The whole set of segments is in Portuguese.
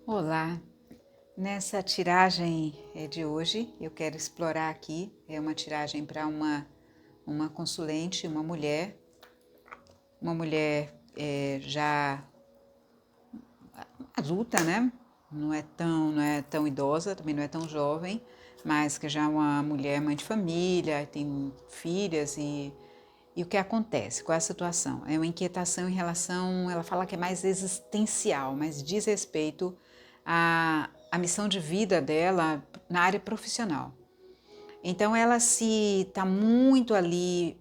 Olá, nessa tiragem de hoje eu quero explorar aqui, é uma tiragem para uma consulente, uma mulher já adulta, né? Não é tão idosa, também não é tão jovem, mas que já é uma mulher mãe de família, tem filhas e o que acontece? Qual é a situação? É uma inquietação em relação, ela fala que é mais existencial, mas diz respeito à missão de vida dela na área profissional. Então ela se está muito ali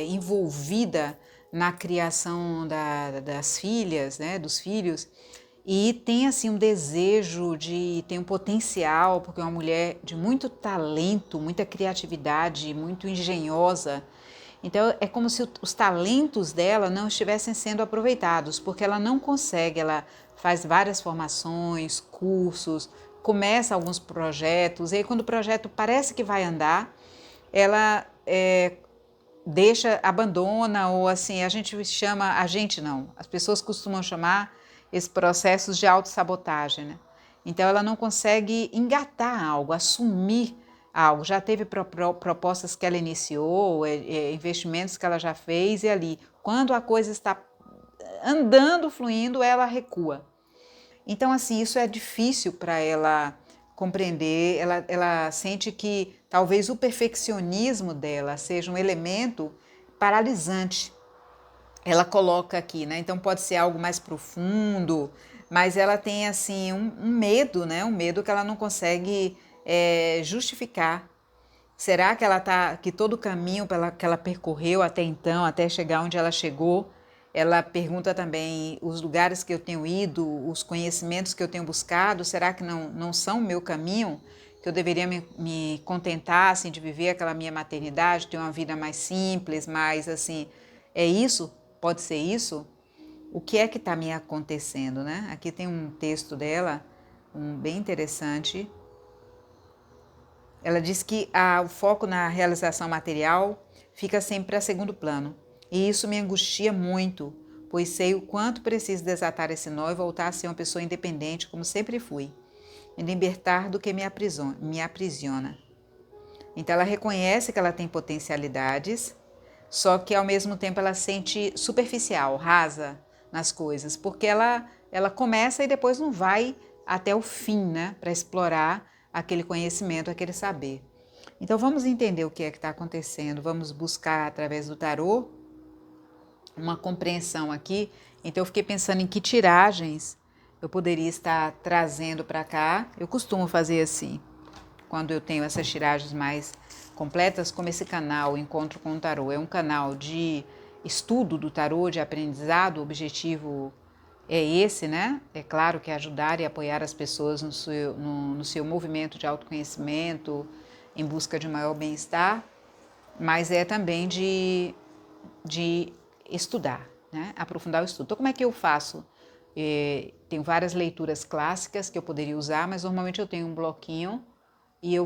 envolvida na criação das filhas, né, dos filhos, e tem assim um desejo tem um potencial, porque é uma mulher de muito talento, muita criatividade, muito engenhosa. Então é como se os talentos dela não estivessem sendo aproveitados, porque ela não consegue, ela faz várias formações, cursos, começa alguns projetos, e aí quando o projeto parece que vai andar, ela deixa, abandona, ou assim, a gente não, as pessoas costumam chamar esses processos de autossabotagem, né? Então ela não consegue engatar algo, assumir algo. Já teve propostas que ela iniciou, investimentos que ela já fez, e ali, quando a coisa está andando, fluindo, ela recua. Então, assim, isso é difícil para ela compreender. Ela sente que talvez o perfeccionismo dela seja um elemento paralisante. Ela coloca aqui, né? Então pode ser algo mais profundo, mas ela tem assim um medo, né? Um medo que ela não consegue justificar. Será que que todo o caminho que ela percorreu até então, até chegar onde ela chegou, ela pergunta também os lugares que eu tenho ido, os conhecimentos que eu tenho buscado, será que não são o meu caminho? Que eu deveria me contentar assim, de viver aquela minha maternidade, ter uma vida mais simples, mais assim, é isso? Pode ser isso? O que é que está me acontecendo, né? Aqui tem um texto dela, bem interessante. Ela diz que o foco na realização material fica sempre a segundo plano. E isso me angustia muito, pois sei o quanto preciso desatar esse nó e voltar a ser uma pessoa independente como sempre fui, me libertar do que me aprisiona. Então ela reconhece que ela tem potencialidades, só que ao mesmo tempo ela se sente superficial, rasa nas coisas, porque ela começa e depois não vai até o fim, né, para explorar aquele conhecimento, aquele saber. Então vamos entender o que é que está acontecendo, vamos buscar através do tarô uma compreensão aqui. Então eu fiquei pensando em que tiragens eu poderia estar trazendo para cá. Eu costumo fazer assim, quando eu tenho essas tiragens mais completas, como esse canal Encontro com o Tarô. É um canal de estudo do tarô, de aprendizado. O objetivo é esse, né? É claro que é ajudar e apoiar as pessoas no seu movimento de autoconhecimento, em busca de maior bem-estar, mas é também de estudar, né? Aprofundar o estudo. Então, como é que eu faço? Tenho várias leituras clássicas que eu poderia usar, mas normalmente eu tenho um bloquinho e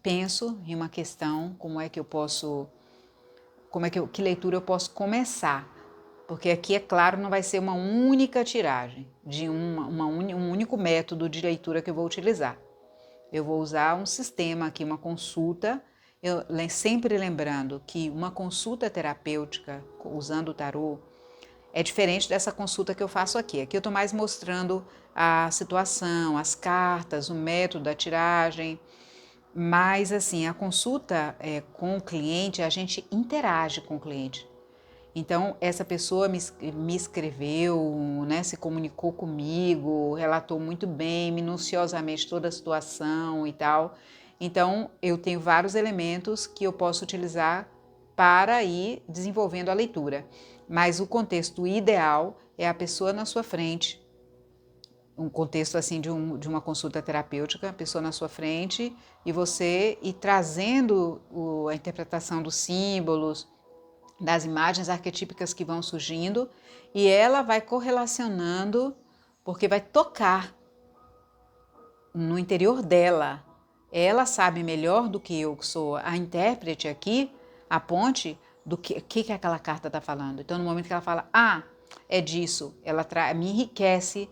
penso em uma questão, que leitura eu posso começar, porque aqui, é claro, não vai ser uma única tiragem, de um único método de leitura que eu vou utilizar. Eu vou usar um sistema aqui, uma consulta, sempre lembrando que uma consulta terapêutica usando o tarô é diferente dessa consulta que eu faço aqui. Aqui eu estou mais mostrando a situação, as cartas, o método da tiragem, mas assim, a consulta com o cliente, a gente interage com o cliente. Então, essa pessoa me escreveu, né, se comunicou comigo, relatou muito bem, minuciosamente toda a situação e tal. Então, eu tenho vários elementos que eu posso utilizar para ir desenvolvendo a leitura. Mas o contexto ideal é a pessoa na sua frente, um contexto assim de uma consulta terapêutica, a pessoa na sua frente e você ir trazendo a interpretação dos símbolos, das imagens arquetípicas que vão surgindo, e ela vai correlacionando, porque vai tocar no interior dela. Ela sabe melhor do que eu, que sou a intérprete aqui, a ponte, do que aquela carta está falando. Então, no momento que ela fala, é disso, ela me enriquece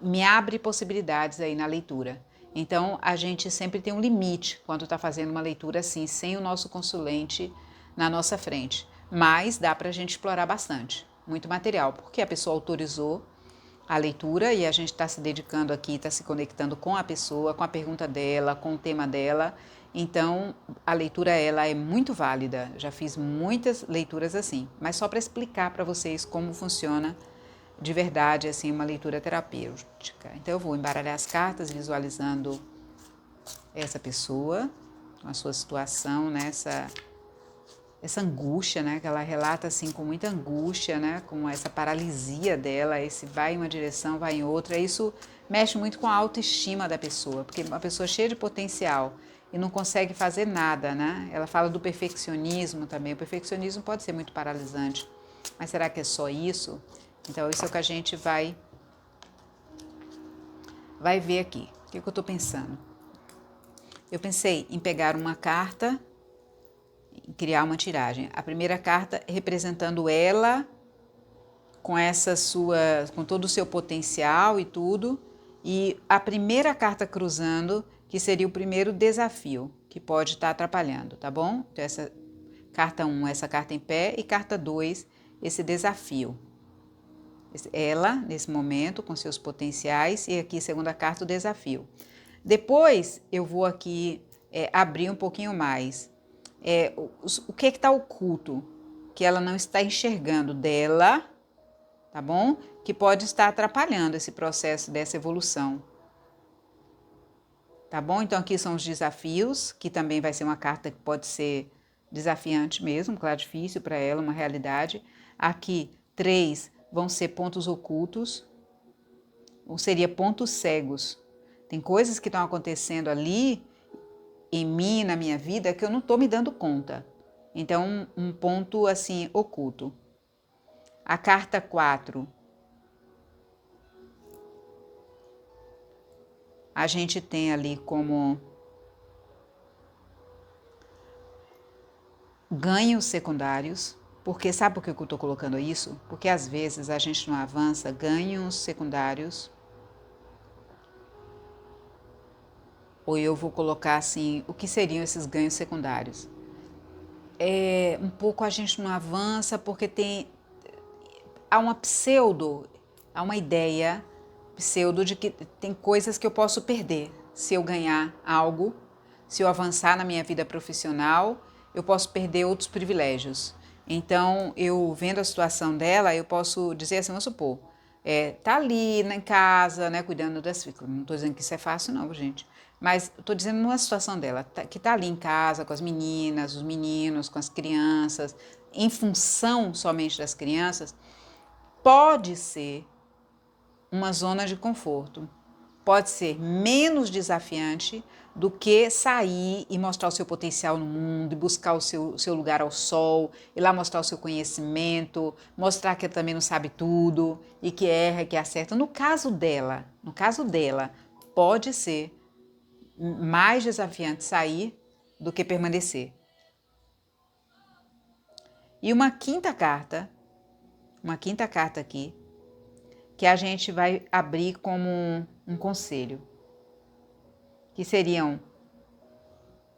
me abre possibilidades aí na leitura. Então, a gente sempre tem um limite quando está fazendo uma leitura assim, sem o nosso consulente na nossa frente. Mas dá para a gente explorar bastante, muito material, porque a pessoa autorizou a leitura e a gente está se dedicando aqui, está se conectando com a pessoa, com a pergunta dela, com o tema dela. Então, a leitura ela é muito válida. Já fiz muitas leituras assim, mas só para explicar para vocês como funciona de verdade assim uma leitura terapêutica. Então, eu vou embaralhar as cartas, visualizando essa pessoa, a sua situação, né? Essa angústia, né, que ela relata assim com muita angústia, né, com essa paralisia dela, esse vai em uma direção, vai em outra. Isso mexe muito com a autoestima da pessoa, porque uma pessoa cheia de potencial e não consegue fazer nada, né? Ela fala do perfeccionismo também. O perfeccionismo pode ser muito paralisante, mas será que é só isso? Então isso é o que a gente vai ver aqui. O que eu estou pensando? Eu pensei em pegar uma carta, criar uma tiragem. A primeira carta representando ela com essa sua, com todo o seu potencial e tudo, e a primeira carta cruzando, que seria o primeiro desafio que pode estar atrapalhando, tá bom? Então essa carta 1, essa carta em pé, e carta 2, esse desafio. Ela, nesse momento, com seus potenciais, e aqui, segunda carta, o desafio. Depois, eu vou aqui abrir um pouquinho mais. O que está oculto, que ela não está enxergando dela, tá bom? Que pode estar atrapalhando esse processo dessa evolução. Tá bom? Então, aqui são os desafios, que também vai ser uma carta que pode ser desafiante mesmo, claro, difícil para ela, uma realidade. Aqui, 3 vão ser pontos ocultos, ou seria pontos cegos. Tem coisas que estão acontecendo ali, em mim, na minha vida, que eu não estou me dando conta. Então, um ponto, assim, oculto. A carta 4, a gente tem ali como ganhos secundários, porque sabe por que eu estou colocando isso? Porque às vezes a gente não avança, ganhos secundários, ou eu vou colocar assim, o que seriam esses ganhos secundários? Um pouco a gente não avança porque há uma pseudo, há uma ideia pseudo de que tem coisas que eu posso perder se eu ganhar algo, se eu avançar na minha vida profissional, eu posso perder outros privilégios. Então, eu vendo a situação dela, eu posso dizer assim, vamos supor, tá ali em casa, né, cuidando das filhas. Não estou dizendo que isso é fácil, não, gente. Mas estou dizendo numa situação dela, que tá ali em casa com as meninas, os meninos, com as crianças, em função somente das crianças, pode ser uma zona de conforto. Pode ser menos desafiante do que sair e mostrar o seu potencial no mundo, e buscar o seu lugar ao sol, ir lá mostrar o seu conhecimento, mostrar que ela também não sabe tudo e que erra e que acerta. No caso dela, pode ser mais desafiante sair do que permanecer. E uma quinta carta aqui, que a gente vai abrir como um conselho, que seriam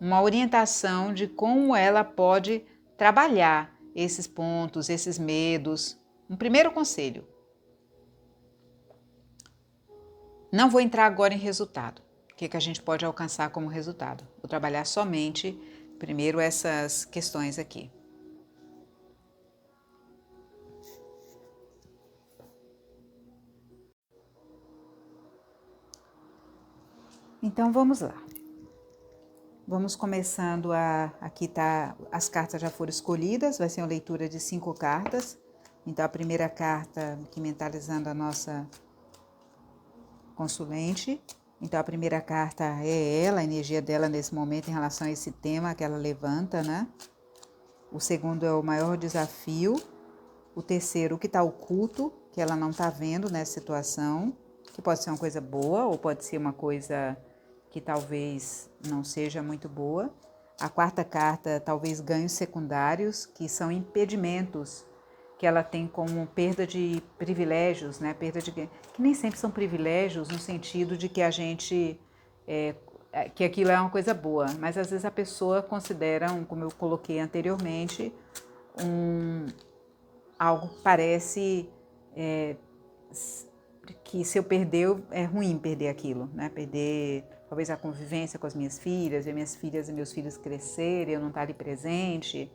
uma orientação de como ela pode trabalhar esses pontos, esses medos. Um primeiro conselho. Não vou entrar agora em resultado. O que a gente pode alcançar como resultado? Vou trabalhar somente, primeiro, essas questões aqui. Então, vamos lá. Vamos começando aqui tá, as cartas já foram escolhidas, vai ser uma leitura de 5 cartas. Então, a primeira carta, aqui mentalizando a nossa consulente. Então, a primeira carta é ela, a energia dela nesse momento em relação a esse tema que ela levanta, né? O segundo é o maior desafio. O terceiro, o que está oculto, que ela não está vendo nessa situação, que pode ser uma coisa boa ou pode ser uma coisa que talvez não seja muito boa. A quarta carta, talvez ganhos secundários, que são impedimentos que ela tem como perda de privilégios, né? Que nem sempre são privilégios no sentido de que a gente que aquilo é uma coisa boa, mas às vezes a pessoa considera, como eu coloquei anteriormente, algo que parece que se eu perder, é ruim perder aquilo, né? Perder talvez a convivência com as minhas filhas, ver minhas filhas e meus filhos crescerem, eu não estar ali presente,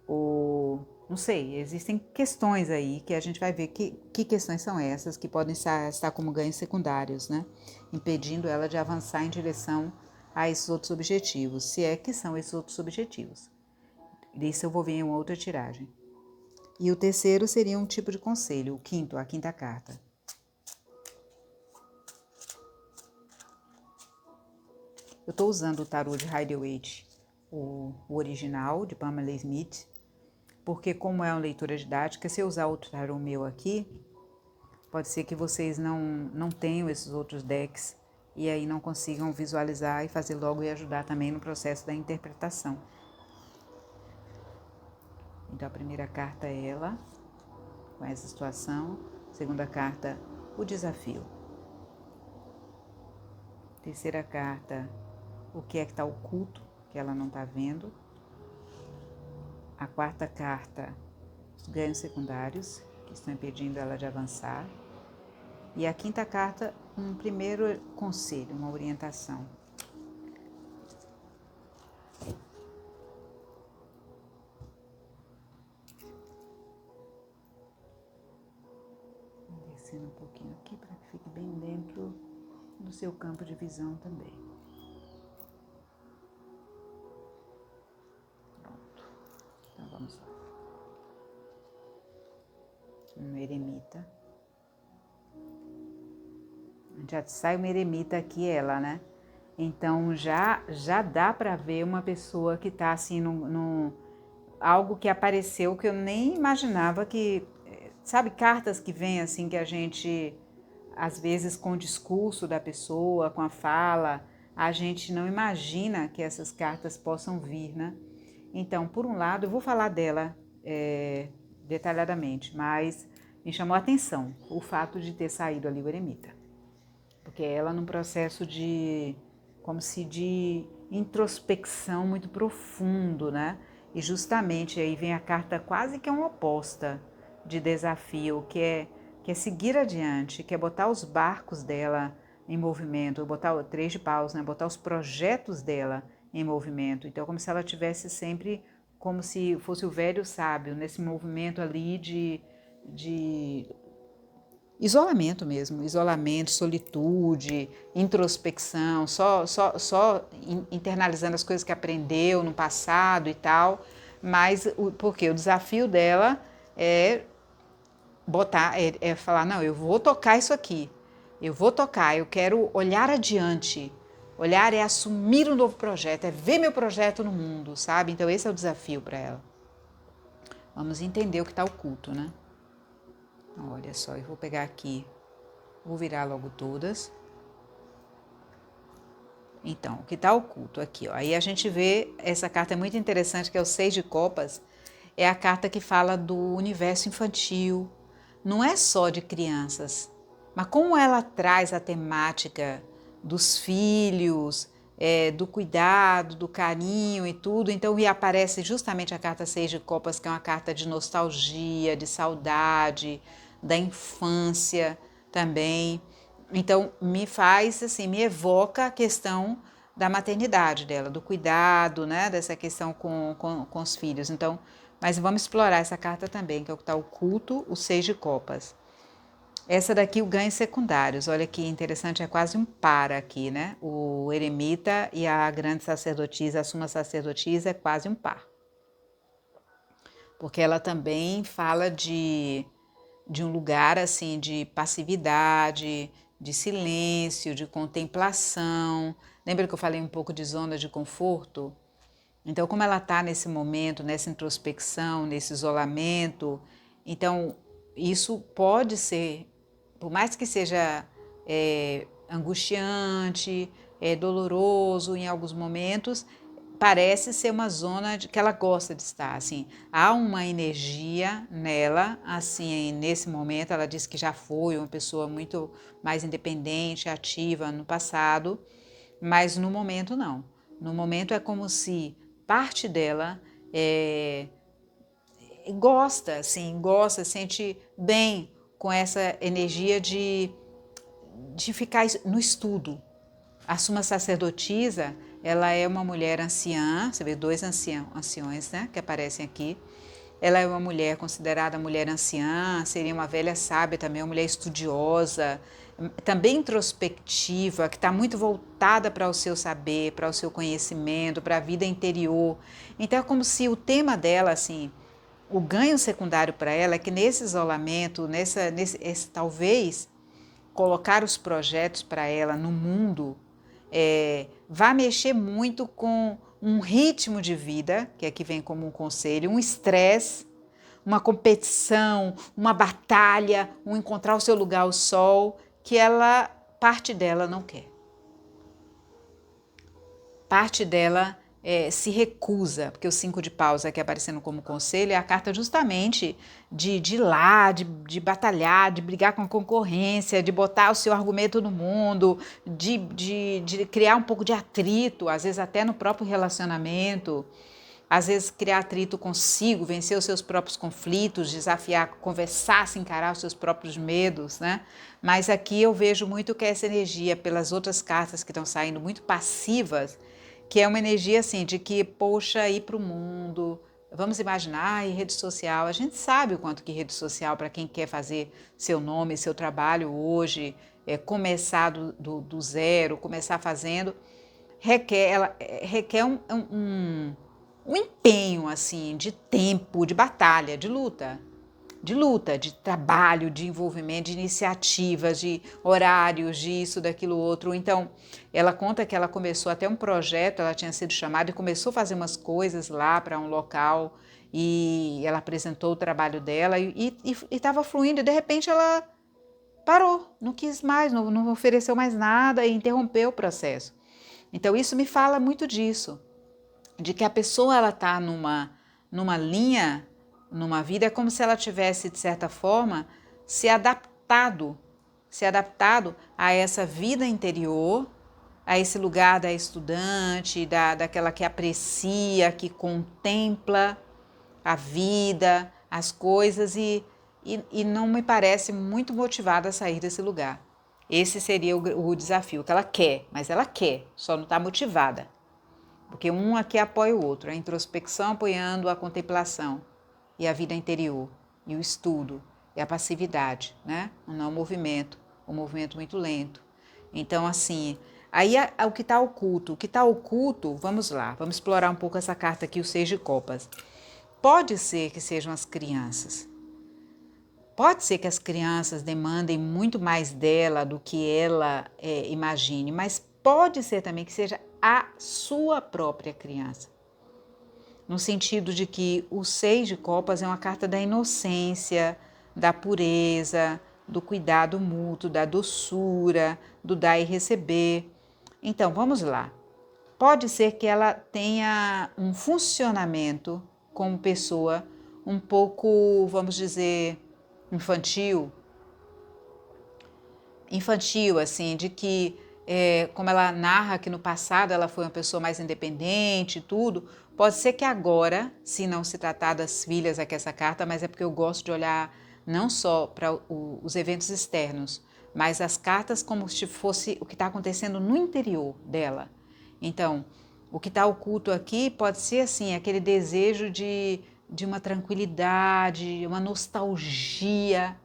ou não sei, existem questões aí que a gente vai ver que questões são essas que podem estar como ganhos secundários, né? Impedindo ela de avançar em direção a esses outros objetivos, se é que são esses outros objetivos. Isso eu vou ver em uma outra tiragem. E o terceiro seria um tipo de conselho, a quinta carta. Eu estou usando o tarô de Rider-Waite, o original, de Pamela Smith, porque como é uma leitura didática, se eu usar outro tarô meu aqui, pode ser que vocês não tenham esses outros decks e aí não consigam visualizar e fazer logo e ajudar também no processo da interpretação. Então a primeira carta é ela, com essa situação. Segunda carta, o desafio. Terceira carta, o que é que está oculto, que ela não está vendo. A quarta carta, os ganhos secundários, que estão impedindo ela de avançar. E a quinta carta, um primeiro conselho, uma orientação. Descendo um pouquinho aqui para que fique bem dentro do seu campo de visão também. Pronto. Então vamos lá. Um eremita. Já sai uma eremita aqui, ela, né? Então já dá para ver uma pessoa que está assim algo que apareceu que eu nem imaginava que, sabe, cartas que vêm assim que a gente às vezes com o discurso da pessoa, com a fala, a gente não imagina que essas cartas possam vir, né? Então, por um lado, eu vou falar dela detalhadamente, mas me chamou a atenção o fato de ter saído ali o eremita. Porque ela num processo como se de introspecção muito profundo, né? E justamente aí vem a carta quase que uma oposta de desafio, que é seguir adiante, que é botar os barcos dela em movimento, botar o 3 de paus, né? Botar os projetos dela em movimento. Então, como se ela tivesse sempre, como se fosse o velho sábio, nesse movimento ali de isolamento mesmo, isolamento, solitude, introspecção, só internalizando as coisas que aprendeu no passado e tal, mas porque o desafio dela é falar, não, eu vou tocar isso aqui, eu vou tocar, eu quero olhar adiante, olhar é assumir um novo projeto, é ver meu projeto no mundo, sabe? Então esse é o desafio para ela. Vamos entender o que está oculto, né? Olha só, eu vou pegar aqui, vou virar logo todas. Então, o que está oculto aqui, ó. Aí a gente vê, essa carta é muito interessante, que é o 6 de copas, é a carta que fala do universo infantil, não é só de crianças, mas como ela traz a temática dos filhos, do cuidado, do carinho e tudo, então e aparece justamente a carta 6 de copas, que é uma carta de nostalgia, de saudade, da infância também. Então me faz assim, me evoca a questão da maternidade dela, do cuidado, né, dessa questão com os filhos. Então, mas vamos explorar essa carta também, que é o que está oculto, o 6 de copas. Essa daqui, o ganhos secundários, olha que interessante, é quase um par aqui, né? O eremita e a grande sacerdotisa, a suma sacerdotisa, é quase um par. Porque ela também fala de um lugar assim de passividade, de silêncio, de contemplação. Lembra que eu falei um pouco de zona de conforto? Então, como ela está nesse momento, nessa introspecção, nesse isolamento, então isso pode ser, por mais que seja angustiante, doloroso em alguns momentos, parece ser uma zona que ela gosta de estar, assim, há uma energia nela, assim, nesse momento ela disse que já foi uma pessoa muito mais independente, ativa no passado, mas no momento não. No momento é como se parte dela gosta, assim, gosta, sente bem com essa energia de ficar no estudo. A suma sacerdotisa, ela é uma mulher anciã, você vê dois anciões, né, que aparecem aqui. Ela é uma mulher considerada mulher anciã, seria uma velha sábia também, uma mulher estudiosa, também introspectiva, que está muito voltada para o seu saber, para o seu conhecimento, para a vida interior. Então é como se o tema dela, assim, o ganho secundário para ela é que nesse isolamento, talvez colocar os projetos para ela no mundo vai mexer muito com um ritmo de vida, que aqui vem como um conselho, um estresse, uma competição, uma batalha, um encontrar o seu lugar ao sol, que parte dela não quer. Parte dela se recusa, porque o 5 de paus aqui aparecendo como conselho é a carta justamente de ir lá, de batalhar, de brigar com a concorrência, de botar o seu argumento no mundo, de criar um pouco de atrito, às vezes até no próprio relacionamento, às vezes criar atrito consigo, vencer os seus próprios conflitos, desafiar, conversar, se encarar os seus próprios medos, né? Mas aqui eu vejo muito que essa energia, pelas outras cartas que estão saindo muito passivas, que é uma energia assim de que, poxa, ir para o mundo, vamos imaginar, e rede social, a gente sabe o quanto que rede social, para quem quer fazer seu nome, seu trabalho hoje, começar do zero, começar fazendo, requer um empenho assim de tempo, de batalha, de trabalho, de envolvimento, de iniciativas, de horários, disso, daquilo outro. Então, ela conta que ela começou até um projeto, ela tinha sido chamada e começou a fazer umas coisas lá para um local e ela apresentou o trabalho dela e estava fluindo e de repente ela parou, não quis mais, não ofereceu mais nada e interrompeu o processo. Então, isso me fala muito disso, de que a pessoa ela está numa linha, numa vida, é como se ela tivesse, de certa forma, se adaptado a essa vida interior, a esse lugar da estudante, daquela que aprecia, que contempla a vida, as coisas e não me parece muito motivada a sair desse lugar. Esse seria o desafio, que ela quer, mas ela quer, só não está motivada. Porque um aqui apoia o outro, a introspecção apoiando a contemplação e a vida interior, e o estudo, e a passividade, né? O não movimento, o movimento muito lento. Então, assim, aí o que está oculto? O que está oculto, vamos lá, vamos explorar um pouco essa carta aqui, o 6 de copas. Pode ser que sejam as crianças. Pode ser que as crianças demandem muito mais dela do que ela imagine, mas pode ser também que seja a sua própria criança. No sentido de que o 6 de copas é uma carta da inocência, da pureza, do cuidado mútuo, da doçura, do dar e receber. Então, vamos lá. Pode ser que ela tenha um funcionamento como pessoa um pouco, vamos dizer, infantil assim, de que, como ela narra que no passado ela foi uma pessoa mais independente e tudo, pode ser que agora, se não se tratar das filhas aqui essa carta, mas é porque eu gosto de olhar não só para os eventos externos, mas as cartas como se fosse o que está acontecendo no interior dela. Então, o que está oculto aqui pode ser assim, aquele desejo de uma tranquilidade, uma nostalgia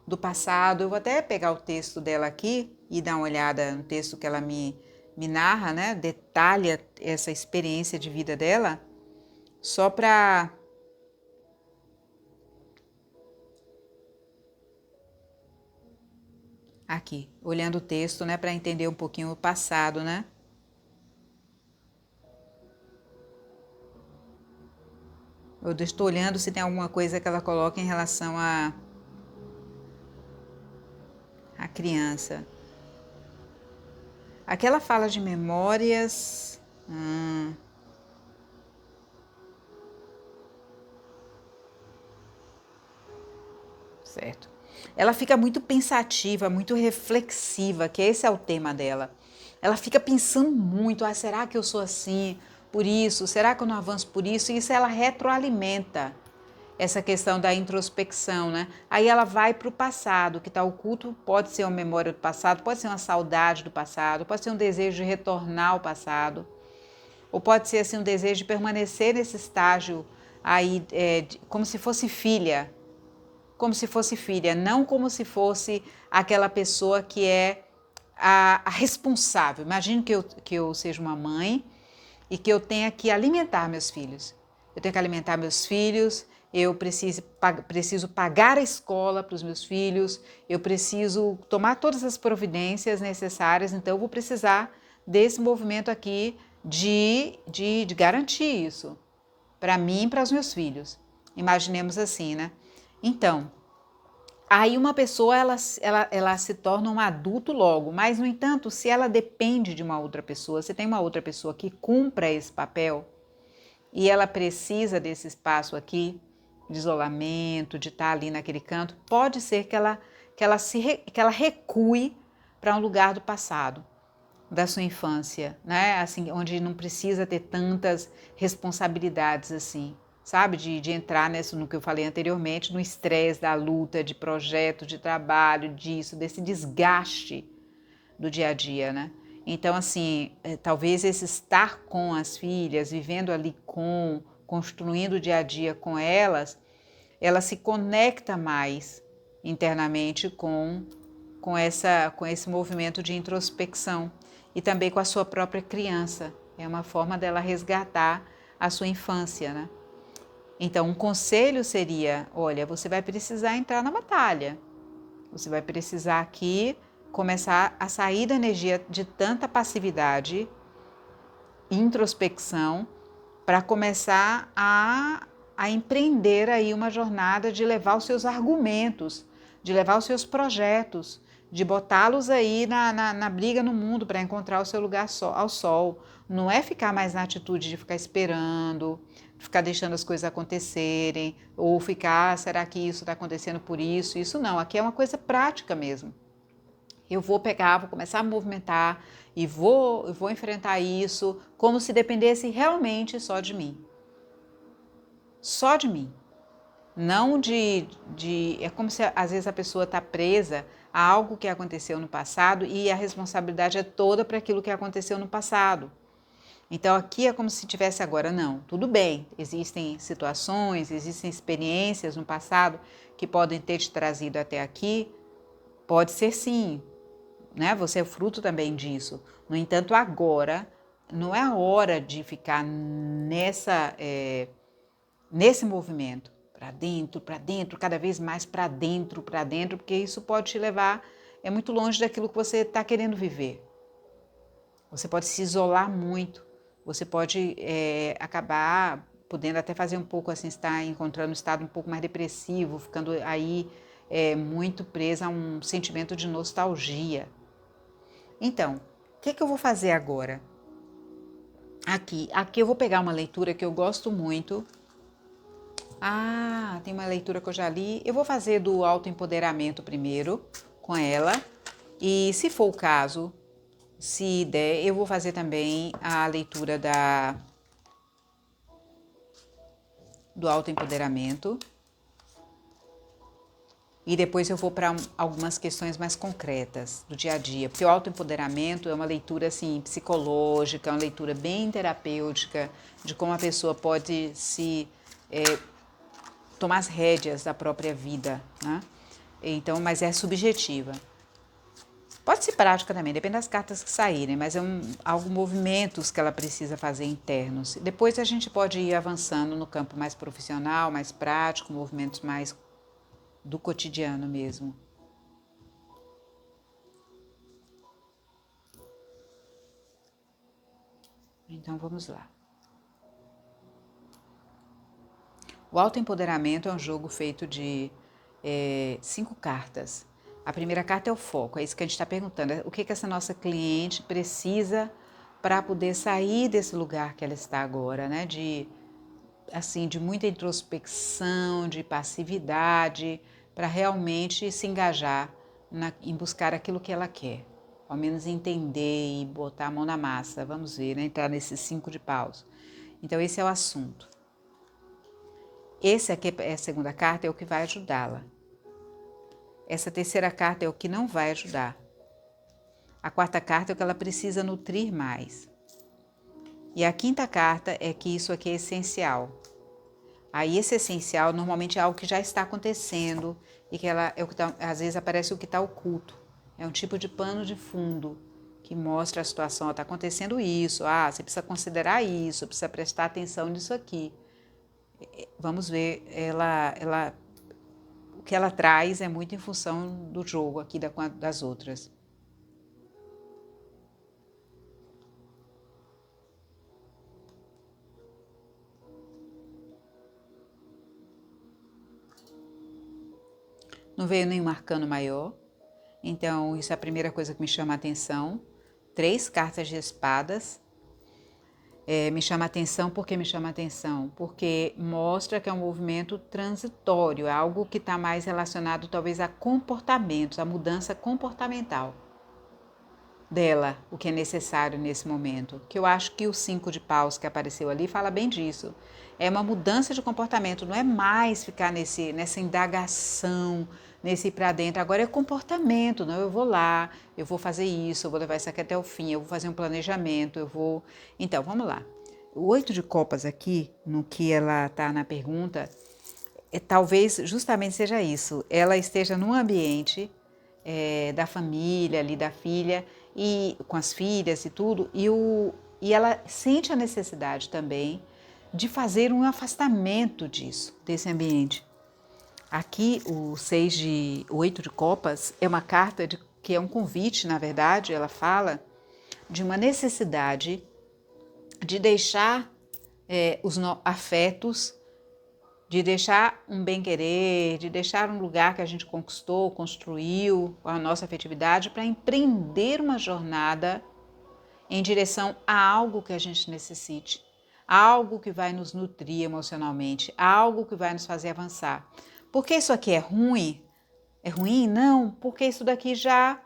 do passado. Eu vou até pegar o texto dela aqui e dar uma olhada no texto que ela me narra, né? Detalha essa experiência de vida dela, só para aqui, olhando o texto, né, para entender um pouquinho o passado, né? Eu estou olhando se tem alguma coisa que ela coloca em relação a criança. Aqui ela fala de memórias. certo? Ela fica muito pensativa, muito reflexiva, que esse é o tema dela. Ela fica pensando muito, será que eu sou assim por isso? Será que eu não avanço por isso? E isso ela retroalimenta essa questão da introspecção, né? Aí ela vai para o passado, que está oculto, pode ser uma memória do passado, pode ser uma saudade do passado, pode ser um desejo de retornar ao passado, ou pode ser assim um desejo de permanecer nesse estágio aí, como se fosse filha, não como se fosse aquela pessoa que é a responsável. Imagine que eu seja uma mãe e que eu tenha que alimentar meus filhos. Eu tenho que alimentar meus filhos, eu preciso pagar a escola para os meus filhos, eu preciso tomar todas as providências necessárias, então eu vou precisar desse movimento aqui de garantir isso para mim e para os meus filhos. Imaginemos assim, né? Então, aí uma pessoa ela se torna um adulto logo, mas no entanto, se ela depende de uma outra pessoa, se tem uma outra pessoa que cumpra esse papel e ela precisa desse espaço aqui, de isolamento, de estar ali naquele canto, pode ser que ela recue para um lugar do passado, da sua infância, né? Assim, onde não precisa ter tantas responsabilidades assim, sabe? De entrar no que eu falei anteriormente, no estresse da luta, de projeto, de trabalho, desse desgaste do dia a dia, né? Então, assim, talvez esse estar com as filhas, vivendo ali construindo o dia a dia com elas, ela se conecta mais internamente com esse movimento de introspecção e também com a sua própria criança. É uma forma dela resgatar a sua infância, né? Então, um conselho seria, olha, você vai precisar entrar na batalha. Você vai precisar aqui começar a sair da energia de tanta passividade, introspecção, para começar a empreender aí uma jornada de levar os seus argumentos, de levar os seus projetos, de botá-los aí na briga no mundo para encontrar o seu lugar ao sol. Não é ficar mais na atitude de ficar esperando, ficar deixando as coisas acontecerem, ou ficar, será que isso está acontecendo por isso? Isso não, aqui é uma coisa prática mesmo. Eu vou pegar, vou começar a movimentar e vou enfrentar isso como se dependesse realmente só de mim. Só de mim. Não é como se às vezes a pessoa está presa a algo que aconteceu no passado e a responsabilidade é toda para aquilo que aconteceu no passado. Então aqui é como se tivesse agora, não, tudo bem, existem situações, existem experiências no passado que podem ter te trazido até aqui, pode ser sim, né? Você é fruto também disso. No entanto, agora não é a hora de ficar nesse movimento, para dentro, cada vez mais para dentro, porque isso pode te levar muito longe daquilo que você está querendo viver. Você pode se isolar muito, você pode acabar podendo até fazer um pouco assim, estar encontrando um estado um pouco mais depressivo, ficando aí muito presa a um sentimento de nostalgia. Então, o que eu vou fazer agora? Aqui eu vou pegar uma leitura que eu gosto muito. Tem uma leitura que eu já li. Eu vou fazer do autoempoderamento primeiro, com ela. E se for o caso, se der, eu vou fazer também a leitura do autoempoderamento. E depois eu vou para algumas questões mais concretas do dia a dia, porque o autoempoderamento é uma leitura assim psicológica, é uma leitura bem terapêutica de como a pessoa pode tomar as rédeas da própria vida, né? Então, mas é subjetiva. Pode ser prática também, depende das cartas que saírem, mas alguns movimentos que ela precisa fazer internos. Depois a gente pode ir avançando no campo mais profissional, mais prático, movimentos mais do cotidiano mesmo. Então vamos lá. O autoempoderamento é um jogo feito de 5 cartas. A primeira carta é o foco, é isso que a gente está perguntando. O que essa nossa cliente precisa para poder sair desse lugar que ela está agora, né? De muita introspecção, de passividade, para realmente se engajar em buscar aquilo que ela quer. Ao menos entender e botar a mão na massa. Vamos ver, né? Entrar nesses 5 de paus. Então, esse é o assunto. Esse aqui, a segunda carta, é o que vai ajudá-la. Essa terceira carta é o que não vai ajudar. A quarta carta é o que ela precisa nutrir mais. E a quinta carta é que isso aqui é essencial. Aí esse essencial normalmente é algo que já está acontecendo e que às vezes aparece o que está oculto. É um tipo de pano de fundo que mostra a situação. Está acontecendo isso, você precisa considerar isso, precisa prestar atenção nisso aqui. Vamos ver, o que ela traz é muito em função do jogo aqui das outras. Não veio nenhum arcano maior, então isso é a primeira coisa que me chama a atenção. 3 cartas de espadas. Me chama a atenção, por que me chama a atenção? Porque mostra que é um movimento transitório, é algo que está mais relacionado talvez a comportamentos, a mudança comportamental dela, o que é necessário nesse momento. Que eu acho que o 5 de paus que apareceu ali fala bem disso. É uma mudança de comportamento, não é mais ficar nessa indagação, nesse ir para dentro. Agora é comportamento, não? Eu vou lá, eu vou fazer isso, eu vou levar isso aqui até o fim, eu vou fazer um planejamento, eu vou... Então, vamos lá. O 8 de copas aqui, no que ela está na pergunta, talvez justamente seja isso. Ela esteja num ambiente da família, ali da filha, e com as filhas e tudo, e ela sente a necessidade também de fazer um afastamento desse ambiente. Aqui o 8 de copas é uma carta que é um convite, na verdade, ela fala de uma necessidade de deixar os afetos, de deixar um bem-querer, de deixar um lugar que a gente conquistou, construiu com a nossa afetividade para empreender uma jornada em direção a algo que a gente necessite, algo que vai nos nutrir emocionalmente, algo que vai nos fazer avançar. Porque isso aqui é ruim? É ruim? Não, porque isso daqui já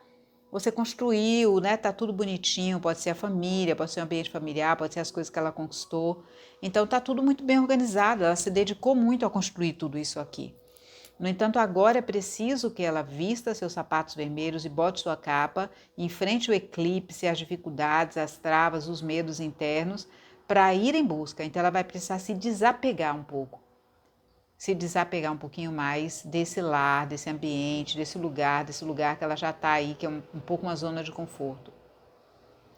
você construiu, né? Tá tudo bonitinho, pode ser a família, pode ser o ambiente familiar, pode ser as coisas que ela conquistou. Então tá tudo muito bem organizado, ela se dedicou muito a construir tudo isso aqui. No entanto, agora é preciso que ela vista seus sapatos vermelhos e bote sua capa, enfrente o eclipse, as dificuldades, as travas, os medos internos, para ir em busca. Então ela vai precisar se desapegar um pouco. Se desapegar um pouquinho mais desse lar, desse ambiente, desse lugar que ela já está aí, que é um pouco uma zona de conforto.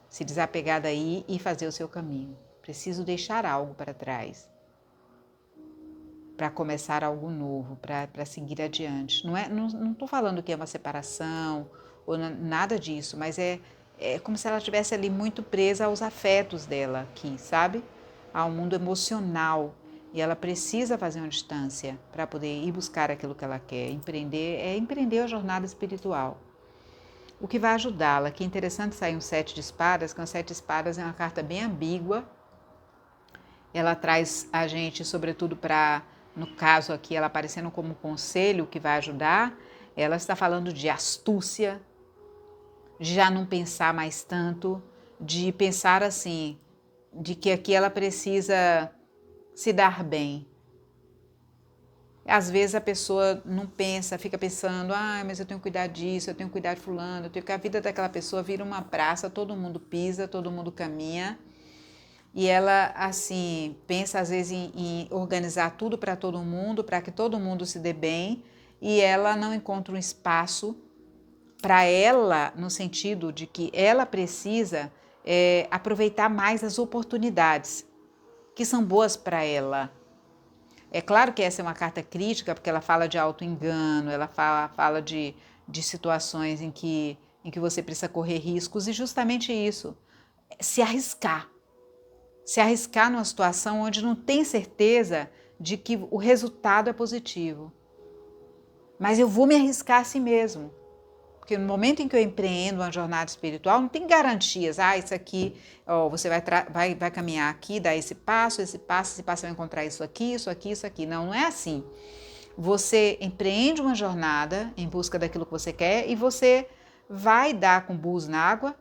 Se desapegar daí e fazer o seu caminho. Preciso deixar algo para trás, para começar algo novo, para seguir adiante. Não estou falando que é uma separação ou nada disso, mas é como se ela estivesse ali muito presa aos afetos dela aqui, sabe? Ao mundo emocional. E ela precisa fazer uma distância para poder ir buscar aquilo que ela quer. Empreender a jornada espiritual. O que vai ajudá-la, que é interessante sair um 7 de espadas, que o 7 de espadas é uma carta bem ambígua. Ela traz a gente, sobretudo para, no caso aqui, ela aparecendo como conselho que vai ajudar. Ela está falando de astúcia, de já não pensar mais tanto, de pensar assim, de que aqui ela precisa se dar bem. Às vezes a pessoa não pensa, fica pensando, mas eu tenho que cuidar disso, eu tenho que cuidar de fulano, eu tenho que a vida daquela pessoa vira uma praça, todo mundo pisa, todo mundo caminha. E ela, assim, pensa às vezes em organizar tudo para todo mundo, para que todo mundo se dê bem, e ela não encontra um espaço para ela, no sentido de que ela precisa aproveitar mais as oportunidades que são boas para ela. É claro que essa é uma carta crítica, porque ela fala de auto-engano, ela fala de situações em que você precisa correr riscos, e justamente isso, se arriscar numa situação onde não tem certeza de que o resultado é positivo. Mas eu vou me arriscar assim mesmo. Porque no momento em que eu empreendo uma jornada espiritual, não tem garantias. Isso aqui, você vai caminhar aqui, dar esse passo vai encontrar isso aqui. Não, não é assim. você empreende uma jornada em busca daquilo que você quer e você vai dar com burros na água,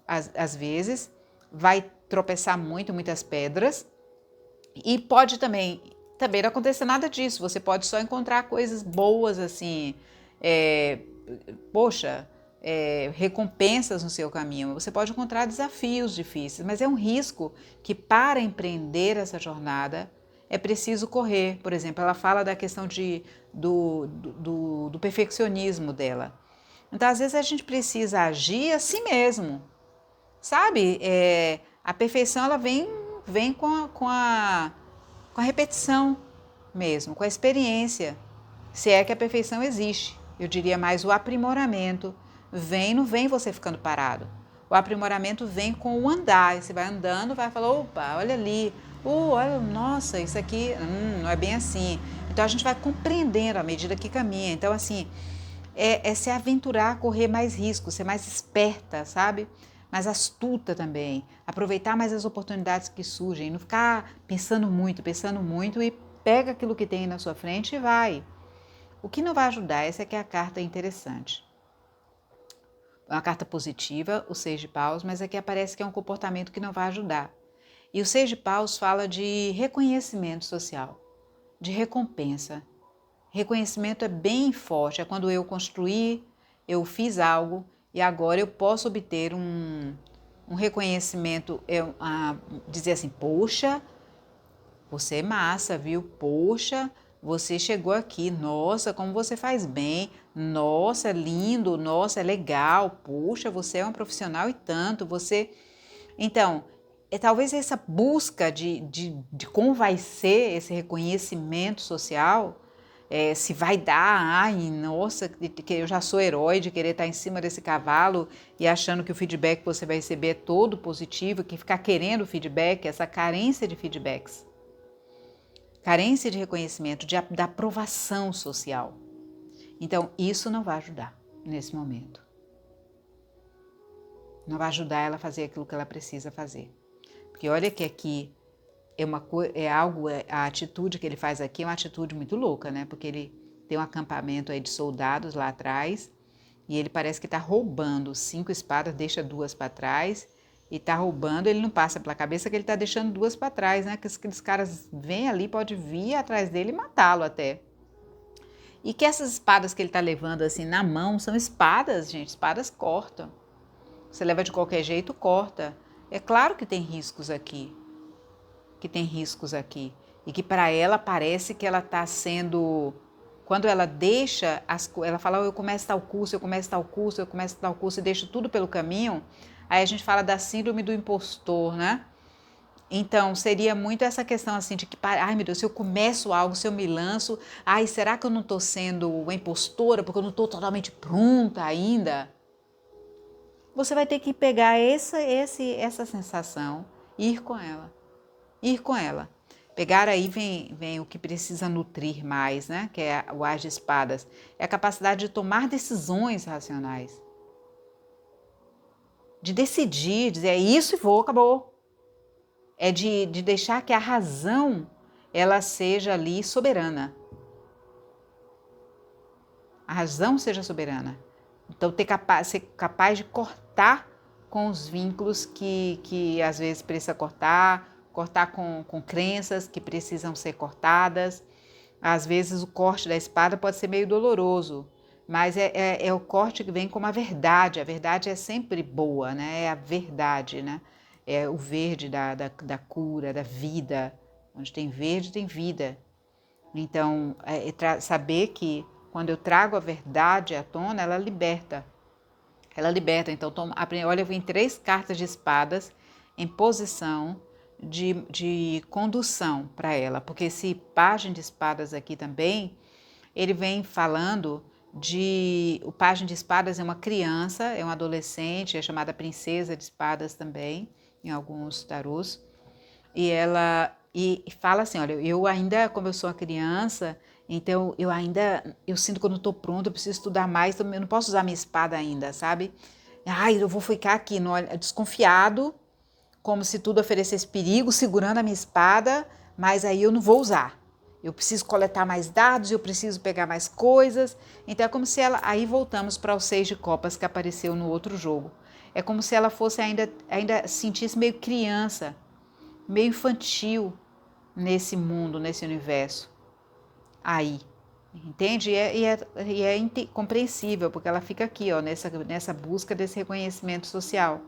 às vezes, vai tropeçar muitas pedras e pode também não acontecer nada disso, você pode só encontrar coisas boas assim, recompensas no seu caminho, você pode encontrar desafios difíceis, mas é um risco que para empreender essa jornada é preciso correr. Por exemplo, ela fala da questão do perfeccionismo dela. Então, às vezes a gente precisa agir assim mesmo, sabe? A perfeição ela vem com a repetição mesmo, com a experiência, se é que a perfeição existe. Eu diria mais o aprimoramento. Não vem você ficando parado. O aprimoramento vem com o andar. Você vai andando, vai falar, opa, olha ali, olha, nossa, isso aqui não é bem assim. Então a gente vai compreendendo à medida que caminha. Então assim, é se aventurar, correr mais riscos, ser mais esperta, sabe? Mais astuta também, aproveitar mais as oportunidades que surgem, não ficar pensando muito e pega aquilo que tem na sua frente e vai. O que não vai ajudar, essa é que é a carta interessante. É uma carta positiva, o 6 de paus, mas aqui aparece que é um comportamento que não vai ajudar. E o 6 de paus fala de reconhecimento social, de recompensa. Reconhecimento é bem forte, é quando eu construí, eu fiz algo e agora eu posso obter um reconhecimento, dizer assim, poxa, você é massa, viu? Poxa, você chegou aqui, nossa, como você faz bem, nossa, é lindo, nossa, é legal, poxa, você é um profissional e tanto, você... Então, talvez essa busca de como vai ser esse reconhecimento social, se vai dar, ai, nossa, que eu já sou herói de querer estar em cima desse cavalo e achando que o feedback que você vai receber é todo positivo, que ficar querendo feedback, essa carência de feedbacks, carência de reconhecimento, da aprovação social. Então, isso não vai ajudar nesse momento. Não vai ajudar ela a fazer aquilo que ela precisa fazer. Porque olha que aqui a atitude que ele faz aqui é uma atitude muito louca, né? Porque ele tem um acampamento aí de soldados lá atrás e ele parece que está roubando 5 espadas, deixa 2 para trás e está roubando, ele não passa pela cabeça que ele está deixando 2 para trás, né? Que aqueles caras vêm ali, pode vir atrás dele e matá-lo até. E que essas espadas que ele está levando assim na mão são espadas, gente, espadas cortam. Você leva de qualquer jeito, corta. É claro que tem riscos aqui. E que para ela parece que ela está sendo... Quando ela deixa, ela fala, eu começo tal curso e deixo tudo pelo caminho, aí a gente fala da síndrome do impostor, né? Então, seria muito essa questão assim de que, ai meu Deus, se eu começo algo, se eu me lanço, ai, será que eu não estou sendo uma impostora porque eu não estou totalmente pronta ainda? Você vai ter que pegar essa sensação e ir com ela. Pegar aí vem o que precisa nutrir mais, né? Que é o As de Espadas. É a capacidade de tomar decisões racionais. De decidir, dizer, é isso e vou, acabou. É de deixar que a razão, ela seja ali soberana. A razão seja soberana. Então, ser capaz de cortar com os vínculos que às vezes precisa cortar com crenças que precisam ser cortadas. Às vezes o corte da espada pode ser meio doloroso, mas é o corte que vem como a verdade é sempre boa, né? É a verdade, né? É o verde da cura, da vida. Onde tem verde, tem vida. Então, saber que quando eu trago a verdade à tona, ela liberta. Então, olha, vem 3 cartas de espadas em posição de condução para ela, porque esse pajem de espadas aqui também, ele vem falando o pajem de espadas é uma criança, é um adolescente, é chamada princesa de espadas também, em alguns tarôs, e ela fala assim, olha, eu ainda, como eu sou uma criança, então eu sinto que eu não estou pronta, eu preciso estudar mais, então eu não posso usar minha espada ainda, sabe? Ai, eu vou ficar aqui desconfiado, como se tudo oferecesse perigo, segurando a minha espada, mas aí eu não vou usar. Eu preciso coletar mais dados, eu preciso pegar mais coisas. Então é como se ela... Aí voltamos para o 6 de copas que apareceu no outro jogo. É como se ela fosse ainda sentisse meio criança, meio infantil nesse mundo, nesse universo. Aí, entende? Compreensível, porque ela fica aqui, ó, nessa busca desse reconhecimento social.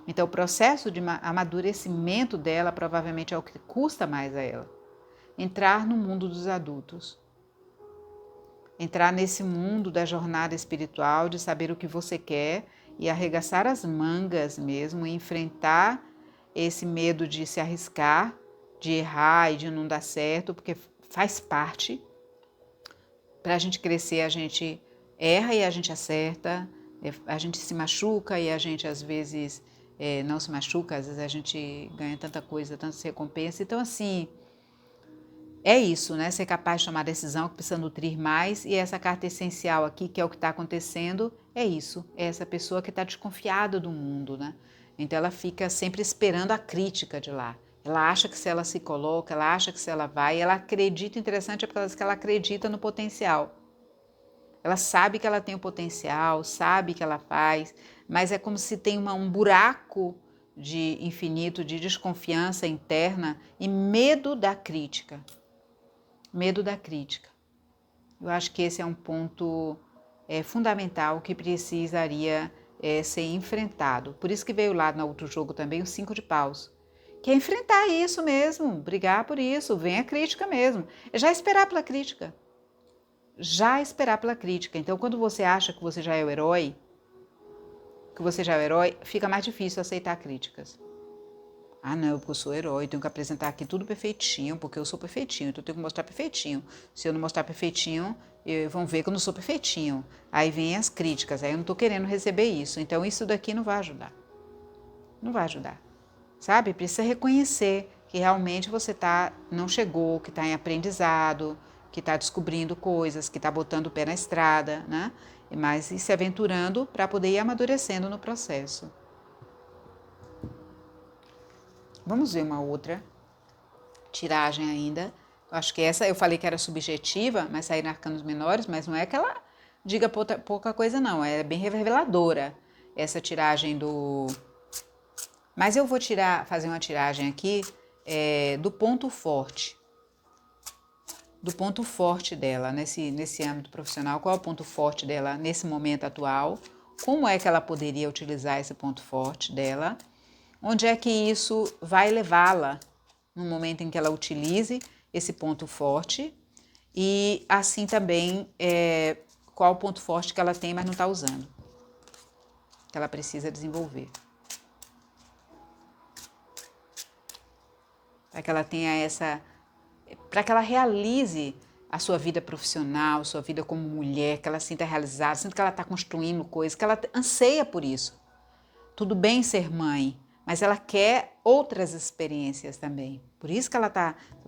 Então, o processo de amadurecimento dela provavelmente é o que custa mais a ela. Entrar no mundo dos adultos. Entrar nesse mundo da jornada espiritual, de saber o que você quer e arregaçar as mangas mesmo, e enfrentar esse medo de se arriscar, de errar e de não dar certo, porque faz parte. Para a gente crescer, a gente erra e a gente acerta, a gente se machuca e a gente às vezes não se machuca, às vezes a gente ganha tanta coisa, tanta recompensa. Então, assim, é isso, né? Ser capaz de tomar decisão, que precisa nutrir mais. E essa carta essencial aqui, que é o que está acontecendo, é isso. É essa pessoa que está desconfiada do mundo, né? Então ela fica sempre esperando a crítica de lá. Ela acha que se ela se coloca, ela acha que se ela vai, ela acredita, interessante é porque ela acredita no potencial. Ela sabe que ela tem o potencial, sabe que ela faz, mas é como se tem um buraco de infinito, de desconfiança interna e medo da crítica. Medo da crítica. Eu acho que esse é um ponto fundamental que precisaria ser enfrentado. Por isso que veio lá no outro jogo também o 5 de paus. Que é enfrentar isso mesmo, brigar por isso, vem a crítica mesmo. É já esperar pela crítica. Já esperar pela crítica. Então, quando você acha que você já é o herói, fica mais difícil aceitar críticas. Ah, não, porque eu sou herói, tenho que apresentar aqui tudo perfeitinho, porque eu sou perfeitinho, então eu tenho que mostrar perfeitinho. Se eu não mostrar perfeitinho, vão ver que eu não sou perfeitinho. Aí vem as críticas, aí eu não estou querendo receber isso. Então isso daqui não vai ajudar. Não vai ajudar. Sabe? Precisa reconhecer que realmente você não chegou, que está em aprendizado, que está descobrindo coisas, que está botando o pé na estrada, né? Mas se aventurando para poder ir amadurecendo no processo. Vamos ver uma outra tiragem ainda. Eu acho que essa eu falei que era subjetiva, mas saíram arcanos menores, mas não é que ela diga pouca coisa não, é bem reveladora essa tiragem do... Mas eu vou fazer uma tiragem aqui do ponto forte. Do ponto forte dela nesse âmbito profissional. Qual é o ponto forte dela nesse momento atual? Como é que ela poderia utilizar esse ponto forte dela? Onde é que isso vai levá-la no momento em que ela utilize esse ponto forte? E assim também, qual o ponto forte que ela tem, mas não está usando? Que ela precisa desenvolver. Para que ela tenha para que ela realize a sua vida profissional, sua vida como mulher, que ela se sinta realizada, sinta que ela está construindo coisas, que ela anseia por isso. Tudo bem ser mãe, mas ela quer outras experiências também. Por isso que ela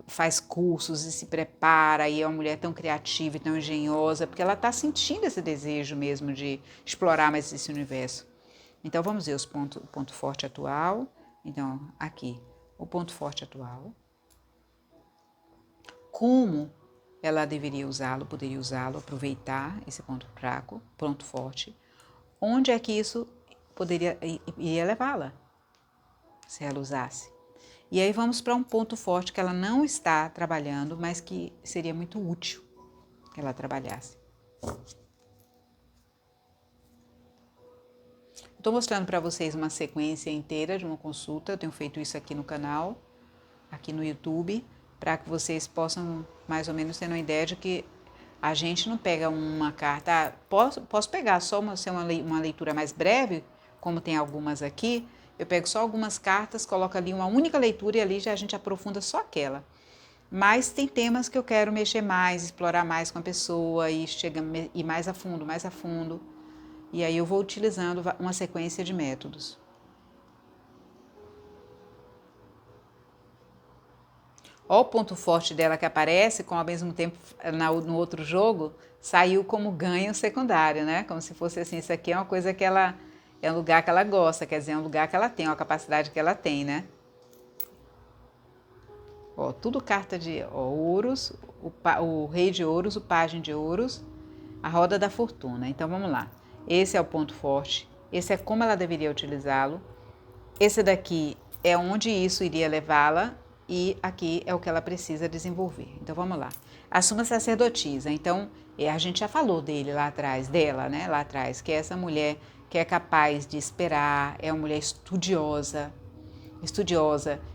faz cursos e se prepara, e é uma mulher tão criativa e tão engenhosa, porque ela está sentindo esse desejo mesmo de explorar mais esse universo. Então vamos ver o ponto forte atual. Então, aqui, o ponto forte atual. Como ela deveria usá-lo, poderia usá-lo, aproveitar esse ponto fraco, ponto forte. Onde é que isso iria levá-la, se ela usasse? E aí vamos para um ponto forte que ela não está trabalhando, mas que seria muito útil que ela trabalhasse. Estou mostrando para vocês uma sequência inteira de uma consulta, eu tenho feito isso aqui no canal, aqui no YouTube, para que vocês possam mais ou menos ter uma ideia de que a gente não pega uma carta, posso pegar só uma leitura mais breve, como tem algumas aqui, eu pego só algumas cartas, coloco ali uma única leitura e ali já a gente aprofunda só aquela. Mas tem temas que eu quero mexer mais, explorar mais com a pessoa e ir mais a fundo. E aí eu vou utilizando uma sequência de métodos. Olha o ponto forte dela que aparece, com ao mesmo tempo no outro jogo, saiu como ganho secundário, né? Como se fosse assim, isso aqui é uma coisa que ela, é um lugar que ela gosta, quer dizer, é um lugar que ela tem, uma capacidade que ela tem, né? Ó, tudo carta de ouros, o rei de ouros, o pajem de ouros, a roda da fortuna. Então vamos lá. Esse é o ponto forte, esse é como ela deveria utilizá-lo, esse daqui é onde isso iria levá-la e aqui é o que ela precisa desenvolver. Então vamos lá. A suma sacerdotisa. Então a gente já falou dele lá atrás, dela, né? Lá atrás, que é essa mulher que é capaz de esperar, é uma mulher estudiosa,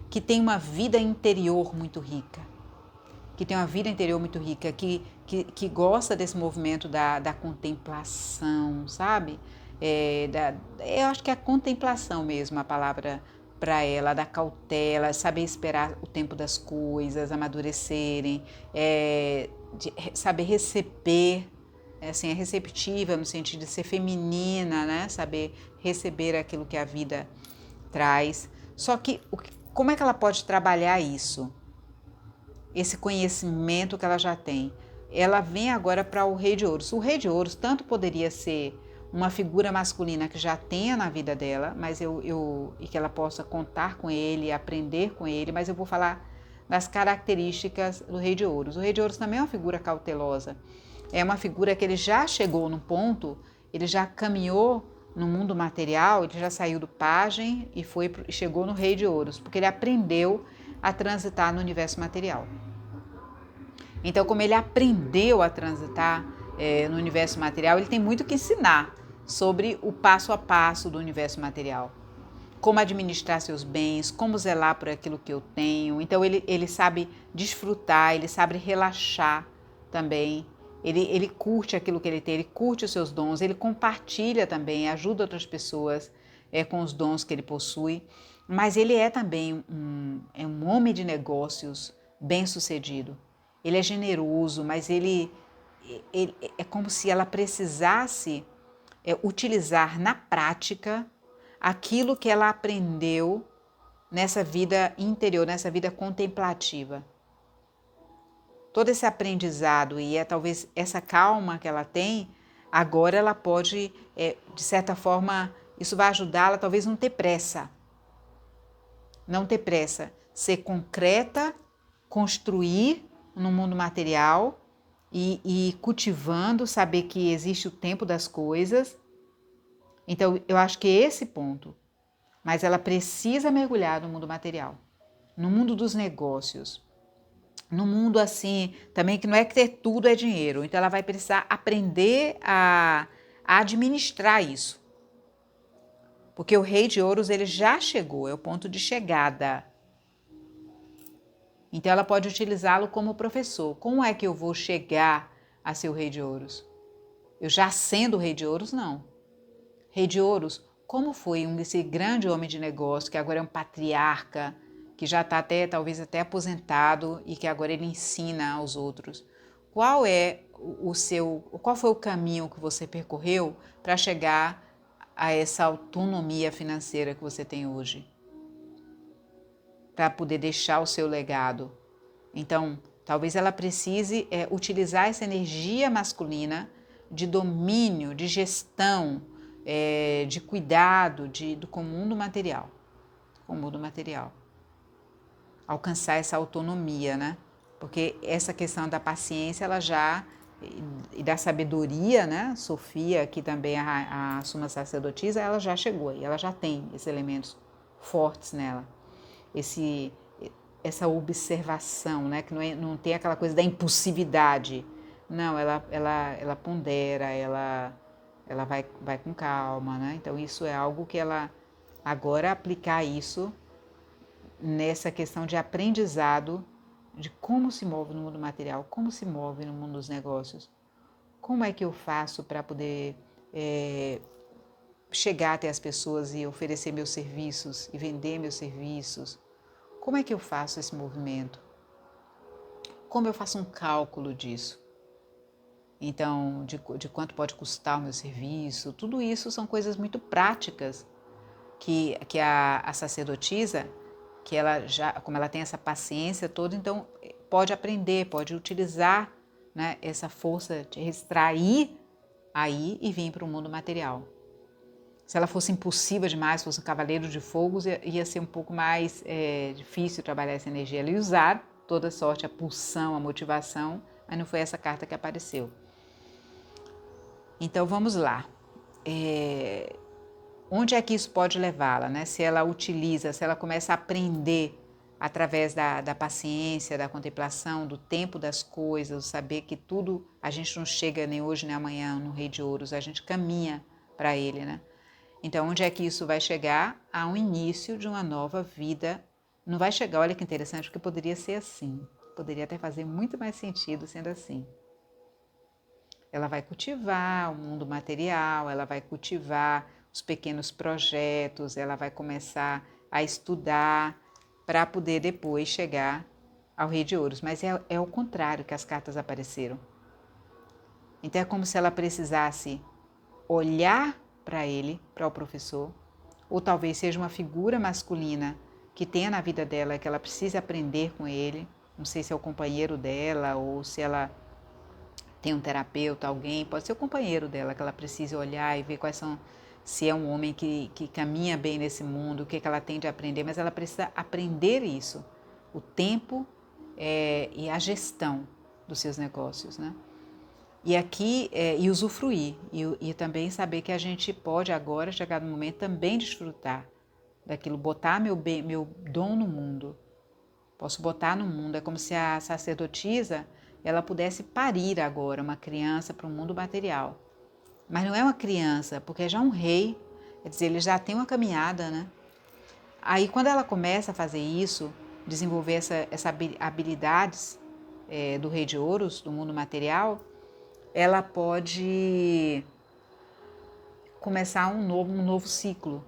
que tem uma vida interior muito rica, que gosta desse movimento da contemplação, sabe? Eu acho que é a contemplação mesmo a palavra para ela, da cautela, saber esperar o tempo das coisas amadurecerem, saber receber, assim, é receptiva no sentido de ser feminina, né? Saber receber aquilo que a vida traz. Só que como é que ela pode trabalhar isso? Esse conhecimento que ela já tem. Ela vem agora para o Rei de Ouros. O Rei de Ouros tanto poderia ser uma figura masculina que já tenha na vida dela, mas e que ela possa contar com ele, aprender com ele, mas eu vou falar das características do Rei de Ouros. O Rei de Ouros também é uma figura cautelosa. É uma figura que ele já chegou num ponto, ele já caminhou no mundo material, ele já saiu do pajem e chegou no Rei de Ouros, porque ele aprendeu a transitar no universo material. Então, como ele aprendeu a transitar no universo material, ele tem muito que ensinar sobre o passo a passo do universo material. Como administrar seus bens, como zelar por aquilo que eu tenho. Então, ele sabe desfrutar, ele sabe relaxar também. Ele curte aquilo que ele tem, ele curte os seus dons, ele compartilha também, ajuda outras pessoas com os dons que ele possui. Mas ele é também um homem de negócios bem-sucedido. Ele é generoso, mas ele é como se ela precisasse utilizar na prática aquilo que ela aprendeu nessa vida interior, nessa vida contemplativa. Todo esse aprendizado e talvez essa calma que ela tem, agora ela pode, de certa forma, isso vai ajudá-la talvez não ter pressa. Não ter pressa, ser concreta, construir no mundo material e cultivando, saber que existe o tempo das coisas. Então, eu acho que é esse ponto. Mas ela precisa mergulhar no mundo material, no mundo dos negócios, no mundo assim, também que não é que ter tudo é dinheiro. Então, ela vai precisar aprender a administrar isso. Porque o Rei de Ouros, ele já chegou, é o ponto de chegada. Então, ela pode utilizá-lo como professor. Como é que eu vou chegar a ser o Rei de Ouros? Eu já sendo o Rei de Ouros, não. Rei de Ouros, como foi esse grande homem de negócio, que agora é um patriarca, que já está talvez até aposentado e que agora ele ensina aos outros. Qual foi o caminho que você percorreu para chegar a essa autonomia financeira que você tem hoje? Para poder deixar o seu legado. Então, talvez ela precise utilizar essa energia masculina de domínio, de gestão, de cuidado com o mundo material. Com o mundo material. Alcançar essa autonomia, né? Porque essa questão da paciência, ela já, e da sabedoria, né? Sofia, que também a suma sacerdotisa, ela já chegou aí, ela já tem esses elementos fortes nela. Essa observação, né? Que não tem aquela coisa da impulsividade. Não, ela pondera, ela vai com calma, né? Então, isso é algo que ela, agora, aplicar isso nessa questão de aprendizado de como se move no mundo material, como se move no mundo dos negócios. Como é que eu faço para poder chegar até as pessoas e oferecer meus serviços e vender meus serviços? Como é que eu faço esse movimento? Como eu faço um cálculo disso? Então, de quanto pode custar o meu serviço? Tudo isso são coisas muito práticas que a sacerdotisa, que ela já, como ela tem essa paciência toda, então pode aprender, pode utilizar, né, essa força de extrair aí e vir para o mundo material. Se ela fosse impulsiva demais, fosse um cavaleiro de fogo, ia ser um pouco mais difícil trabalhar essa energia. Ela ia usar toda sorte, a pulsão, a motivação, mas não foi essa carta que apareceu. Então vamos lá. Onde é que isso pode levá-la, né? Se ela utiliza, se ela começa a aprender através da paciência, da contemplação, do tempo das coisas, saber que tudo, a gente não chega nem hoje nem amanhã no Rei de Ouros, a gente caminha para ele, né? Então, onde é que isso vai chegar? A um início de uma nova vida. Não vai chegar, olha que interessante, porque poderia ser assim. Poderia até fazer muito mais sentido sendo assim. Ela vai cultivar o mundo material, ela vai cultivar os pequenos projetos, ela vai começar a estudar para poder depois chegar ao Rei de Ouros. Mas é o contrário que as cartas apareceram. Então é como se ela precisasse olhar para ele, para o professor, ou talvez seja uma figura masculina que tenha na vida dela, que ela precise aprender com ele, não sei se é o companheiro dela ou se ela tem um terapeuta, alguém, pode ser o companheiro dela, que ela precise olhar e ver quais são, se é um homem que caminha bem nesse mundo, o que ela tem de aprender, mas ela precisa aprender isso, o tempo e a dos seus negócios, né? E aqui, e usufruir, e também saber que a gente pode agora, chegar no momento, também desfrutar daquilo, botar meu dom no mundo. Posso botar no mundo, é como se a sacerdotisa, ela pudesse parir agora uma criança para o mundo material. Mas não é uma criança, porque é já um rei, quer dizer, ele já tem uma caminhada, né? Aí quando ela começa a fazer isso, desenvolver essa habilidades do Rei de Ouros, do mundo material, ela pode começar um novo ciclo.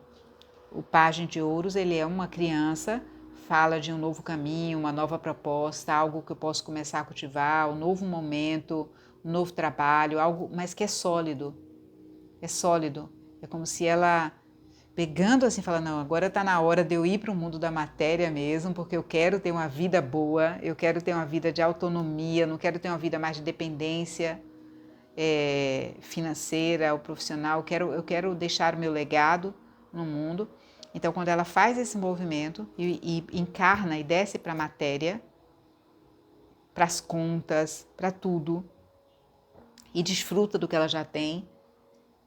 O Pajem de Ouros, ele é uma criança, fala de um novo caminho, uma nova proposta, algo que eu posso começar a cultivar, um novo momento, um novo trabalho, algo, mas que é sólido. É sólido. É como se ela, pegando assim, fala, não, agora está na hora de eu ir para o mundo da matéria mesmo, porque eu quero ter uma vida boa, eu quero ter uma vida de autonomia, não quero ter uma vida mais de dependência financeira ou profissional, eu quero deixar o meu legado no mundo. Então, quando ela faz esse movimento e encarna e desce para a matéria, para as contas, para tudo, e desfruta do que ela já tem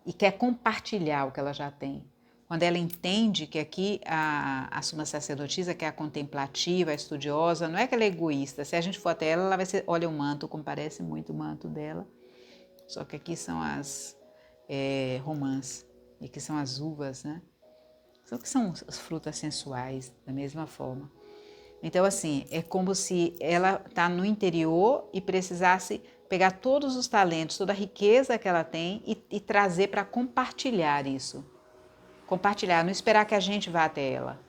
e quer compartilhar o que ela já tem. Quando ela entende que aqui a suma sacerdotisa, que é a contemplativa, a estudiosa, não é que ela é egoísta. Se a gente for até ela vai ser, olha o manto, como parece muito o manto dela. Só que aqui são as romãs, e aqui são as uvas, né? Só que são as frutas sensuais, da mesma forma. Então, assim, é como se ela está no interior e precisasse pegar todos os talentos, toda a riqueza que ela tem e trazer para compartilhar isso. Compartilhar, não esperar que a gente vá até ela.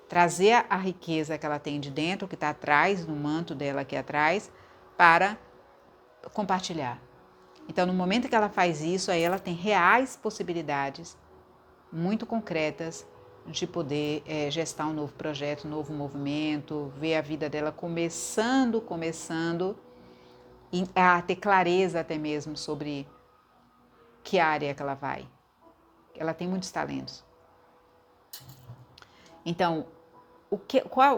Trazer a riqueza que ela tem de dentro, que está atrás, no manto dela aqui atrás, para compartilhar. Então, no momento que ela faz isso, aí ela tem reais possibilidades muito concretas de poder gestar um novo projeto, um novo movimento, ver a vida dela começando a ter clareza até mesmo sobre que área que ela vai. Ela tem muitos talentos. Então,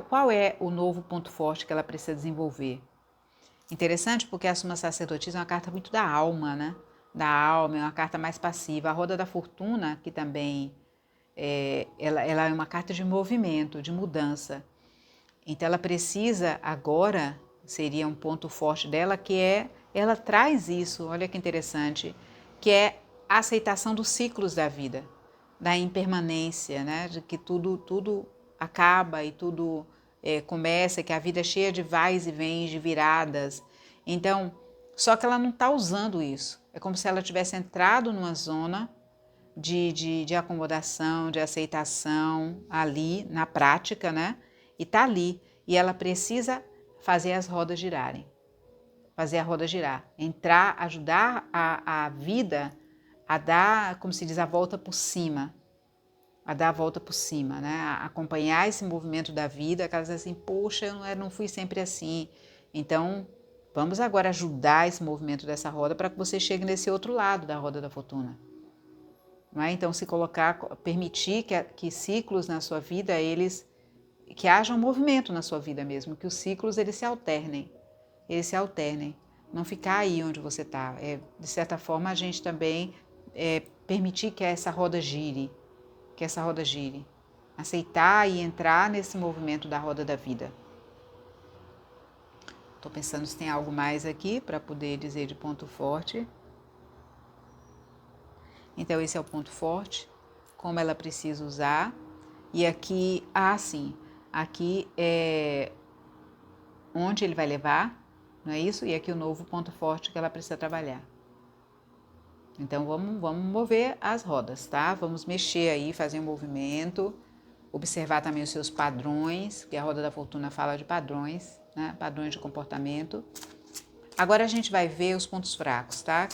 qual é o novo ponto forte que ela precisa desenvolver? Interessante porque a Suma Sacerdotisa é uma carta muito da alma, né? Da alma, é uma carta mais passiva. A Roda da Fortuna, que também ela é uma carta de movimento, de mudança. Então ela precisa agora, seria um ponto forte dela, que ela traz isso, olha que interessante, que é a aceitação dos ciclos da vida, da impermanência, né? De que tudo acaba e tudo começa, que a vida é cheia de vais e vens, de viradas. Então, só que ela não está usando isso. É como se ela tivesse entrado numa zona de acomodação, de aceitação ali na prática, né? E está ali. E ela precisa fazer as rodas girarem. Fazer a roda girar. Entrar, ajudar a vida a dar, como se diz, a volta por cima. A dar a volta por cima, né? A acompanhar esse movimento da vida, aquelas assim, poxa, eu não fui sempre assim. Então, vamos agora ajudar esse movimento dessa roda para que você chegue nesse outro lado da roda da fortuna. Não é? Então, se colocar, permitir que ciclos na sua vida, eles que haja um movimento na sua vida mesmo, que os ciclos eles se alternem, não ficar aí onde você está. De certa forma, a gente também permitir que essa roda gire, aceitar e entrar nesse movimento da roda da vida. Estou pensando se tem algo mais aqui para poder dizer de ponto forte. Então, esse é o ponto forte, como ela precisa usar. E aqui, sim, aqui é onde ele vai levar, não é isso? E aqui o novo ponto forte que ela precisa trabalhar. Então, vamos mover as rodas, tá? Vamos mexer aí, fazer um movimento, observar também os seus padrões, porque a roda da fortuna fala de padrões, né? Padrões de comportamento. Agora a gente vai ver os pontos fracos, tá?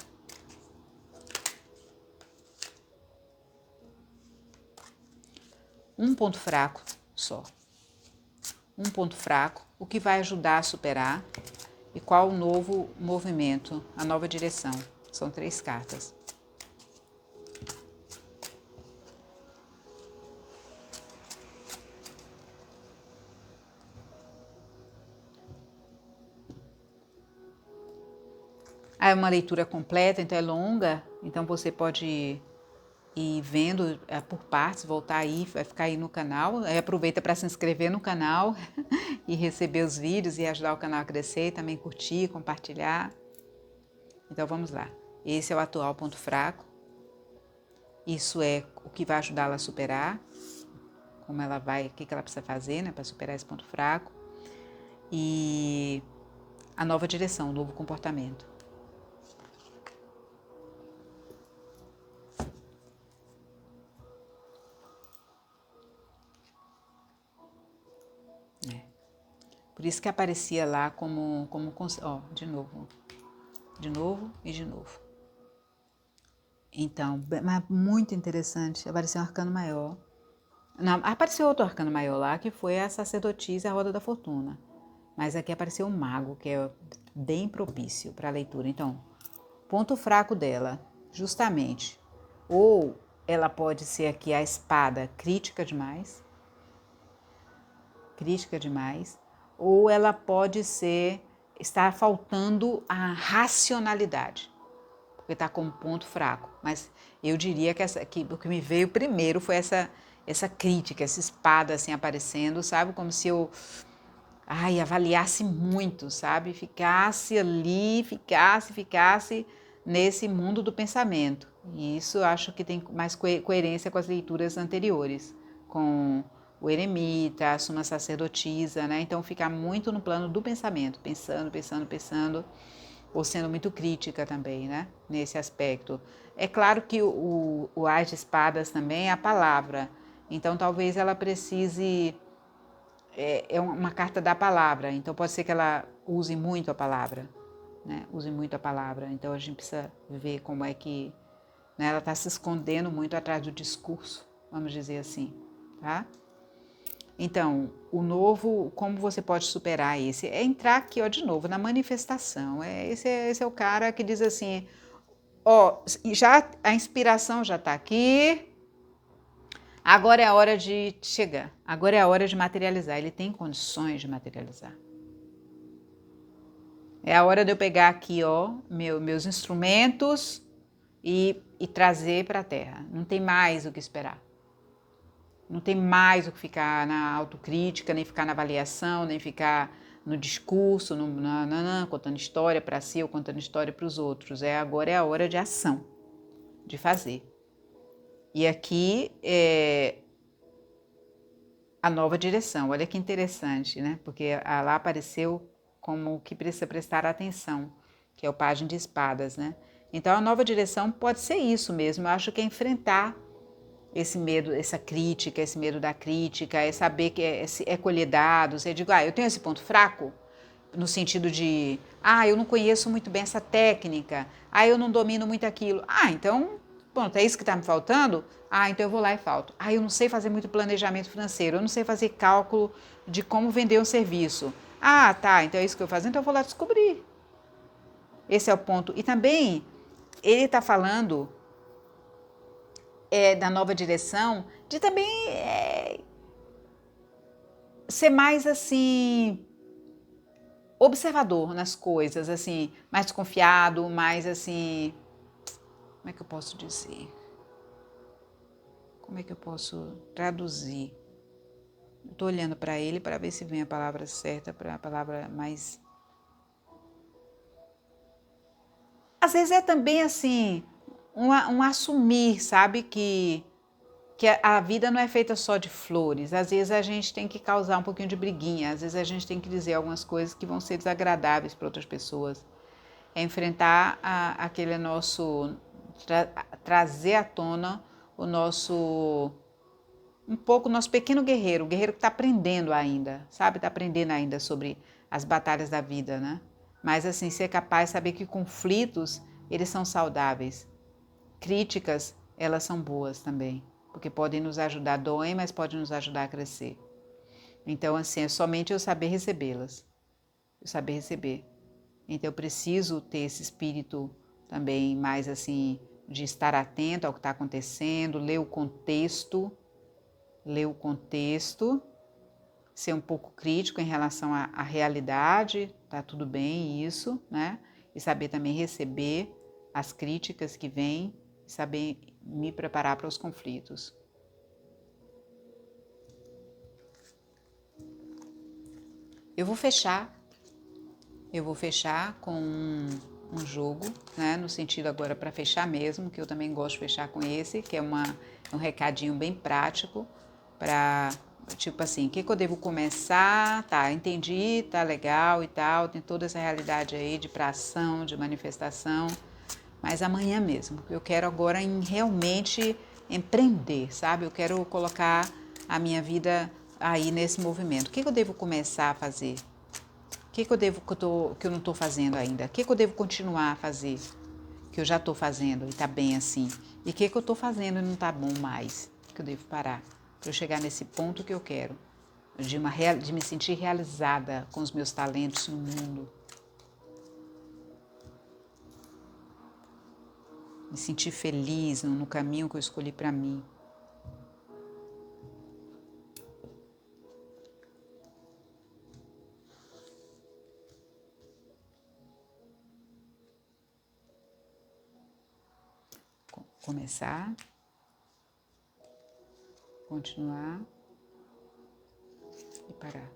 Um ponto fraco só. Um ponto fraco, o que vai ajudar a superar e qual o novo movimento, a nova direção. São 3 cartas. É uma leitura completa, então é longa, então você pode ir vendo por partes, voltar aí, vai ficar aí no canal. Aí aproveita para se inscrever no canal e receber os vídeos e ajudar o canal a crescer, e também curtir, compartilhar. Então vamos lá. Esse é o atual ponto fraco. Isso é o que vai ajudá-la a superar, como ela vai, o que ela precisa fazer, né, para superar esse ponto fraco. E a nova direção, o novo comportamento. Por isso que aparecia lá como ó, de novo e de novo. Então, mas muito interessante, apareceu um arcano maior. Não, apareceu outro arcano maior lá, que foi a sacerdotisa e a roda da fortuna. Mas aqui apareceu um mago, que é bem propício para a leitura. Então, ponto fraco dela, justamente, ou ela pode ser aqui a espada crítica demais, ou ela pode estar faltando a racionalidade, porque está como ponto fraco. Mas eu diria que o que me veio primeiro foi essa crítica, essa espada assim aparecendo, sabe? Como se eu avaliasse muito, sabe? Ficasse ali, ficasse nesse mundo do pensamento. E isso eu acho que tem mais coerência com as leituras anteriores, com o eremita, a suma sacerdotisa, né? Então ficar muito no plano do pensamento, pensando, ou sendo muito crítica também, né? Nesse aspecto. É claro que o As de Espadas também é a palavra, então talvez ela precise, é uma carta da palavra, então pode ser que ela use muito a palavra, né? Então a gente precisa ver como é que, né, ela está se escondendo muito atrás do discurso, vamos dizer assim, tá? Então, o novo, como você pode superar esse? É entrar aqui, ó, de novo, na manifestação. Esse é o cara que diz assim, ó, já a inspiração já está aqui, agora é a hora de chegar, agora é a hora de materializar. Ele tem condições de materializar. É a hora de eu pegar aqui, ó, meus instrumentos e trazer para a Terra. Não tem mais o que esperar. Não tem mais o que ficar na autocrítica, nem ficar na avaliação, nem ficar no discurso, contando história para si ou contando história para os outros. Agora é a hora de ação, de fazer. E aqui é a nova direção. Olha que interessante, né? Porque lá apareceu como que precisa prestar atenção, que é o Pajem de Espadas, né? Então a nova direção pode ser isso mesmo. Eu acho que é enfrentar esse medo, essa crítica, esse medo da crítica, é saber que é colher dados, é digo, eu tenho esse ponto fraco, no sentido de, eu não conheço muito bem essa técnica, eu não domino muito aquilo, então, pronto, é isso que está me faltando? Então eu vou lá e falto. Eu não sei fazer muito planejamento financeiro, eu não sei fazer cálculo de como vender um serviço. Tá, então é isso que eu faço, então eu vou lá descobrir. Esse é o ponto. E também, ele está falando da nova direção, de também ser mais assim, observador nas coisas, assim, mais desconfiado, mais assim, como é que eu posso dizer? Como é que eu posso traduzir? Estou olhando para ele para ver se vem a palavra certa, para a palavra mais. Às vezes é também assim, um assumir, sabe, que a vida não é feita só de flores. Às vezes a gente tem que causar um pouquinho de briguinha, às vezes a gente tem que dizer algumas coisas que vão ser desagradáveis para outras pessoas. É enfrentar aquele nosso, trazer à tona o nosso, um pouco o nosso pequeno guerreiro, o guerreiro que está aprendendo ainda, sabe? Está aprendendo ainda sobre as batalhas da vida, né? Mas assim, ser capaz de saber que conflitos, eles são saudáveis. Críticas, elas são boas também, porque podem nos ajudar, doem, mas podem nos ajudar a crescer. Então, assim, é somente eu saber recebê-las, eu saber receber. Então, eu preciso ter esse espírito também mais assim, de estar atento ao que está acontecendo, ler o contexto, ser um pouco crítico em relação à realidade, tá tudo bem isso, né? E saber também receber as críticas que vêm, e saber me preparar para os conflitos. Eu vou fechar com um jogo, né? No sentido agora para fechar mesmo, que eu também gosto de fechar com esse, que é um recadinho bem prático para, tipo assim, o que eu devo começar? Tá, entendi, tá legal e tal, tem toda essa realidade aí de pração, de manifestação, mas amanhã mesmo. Eu quero agora realmente empreender, sabe? Eu quero colocar a minha vida aí nesse movimento. O que eu devo começar a fazer? O que eu não estou fazendo ainda? O que eu devo continuar a fazer? Que eu já estou fazendo e está bem assim. E o que eu estou fazendo e não está bom mais? Que eu devo parar para eu chegar nesse ponto que eu quero, de me sentir realizada com os meus talentos no mundo, me sentir feliz no caminho que eu escolhi para mim. Começar, continuar e parar.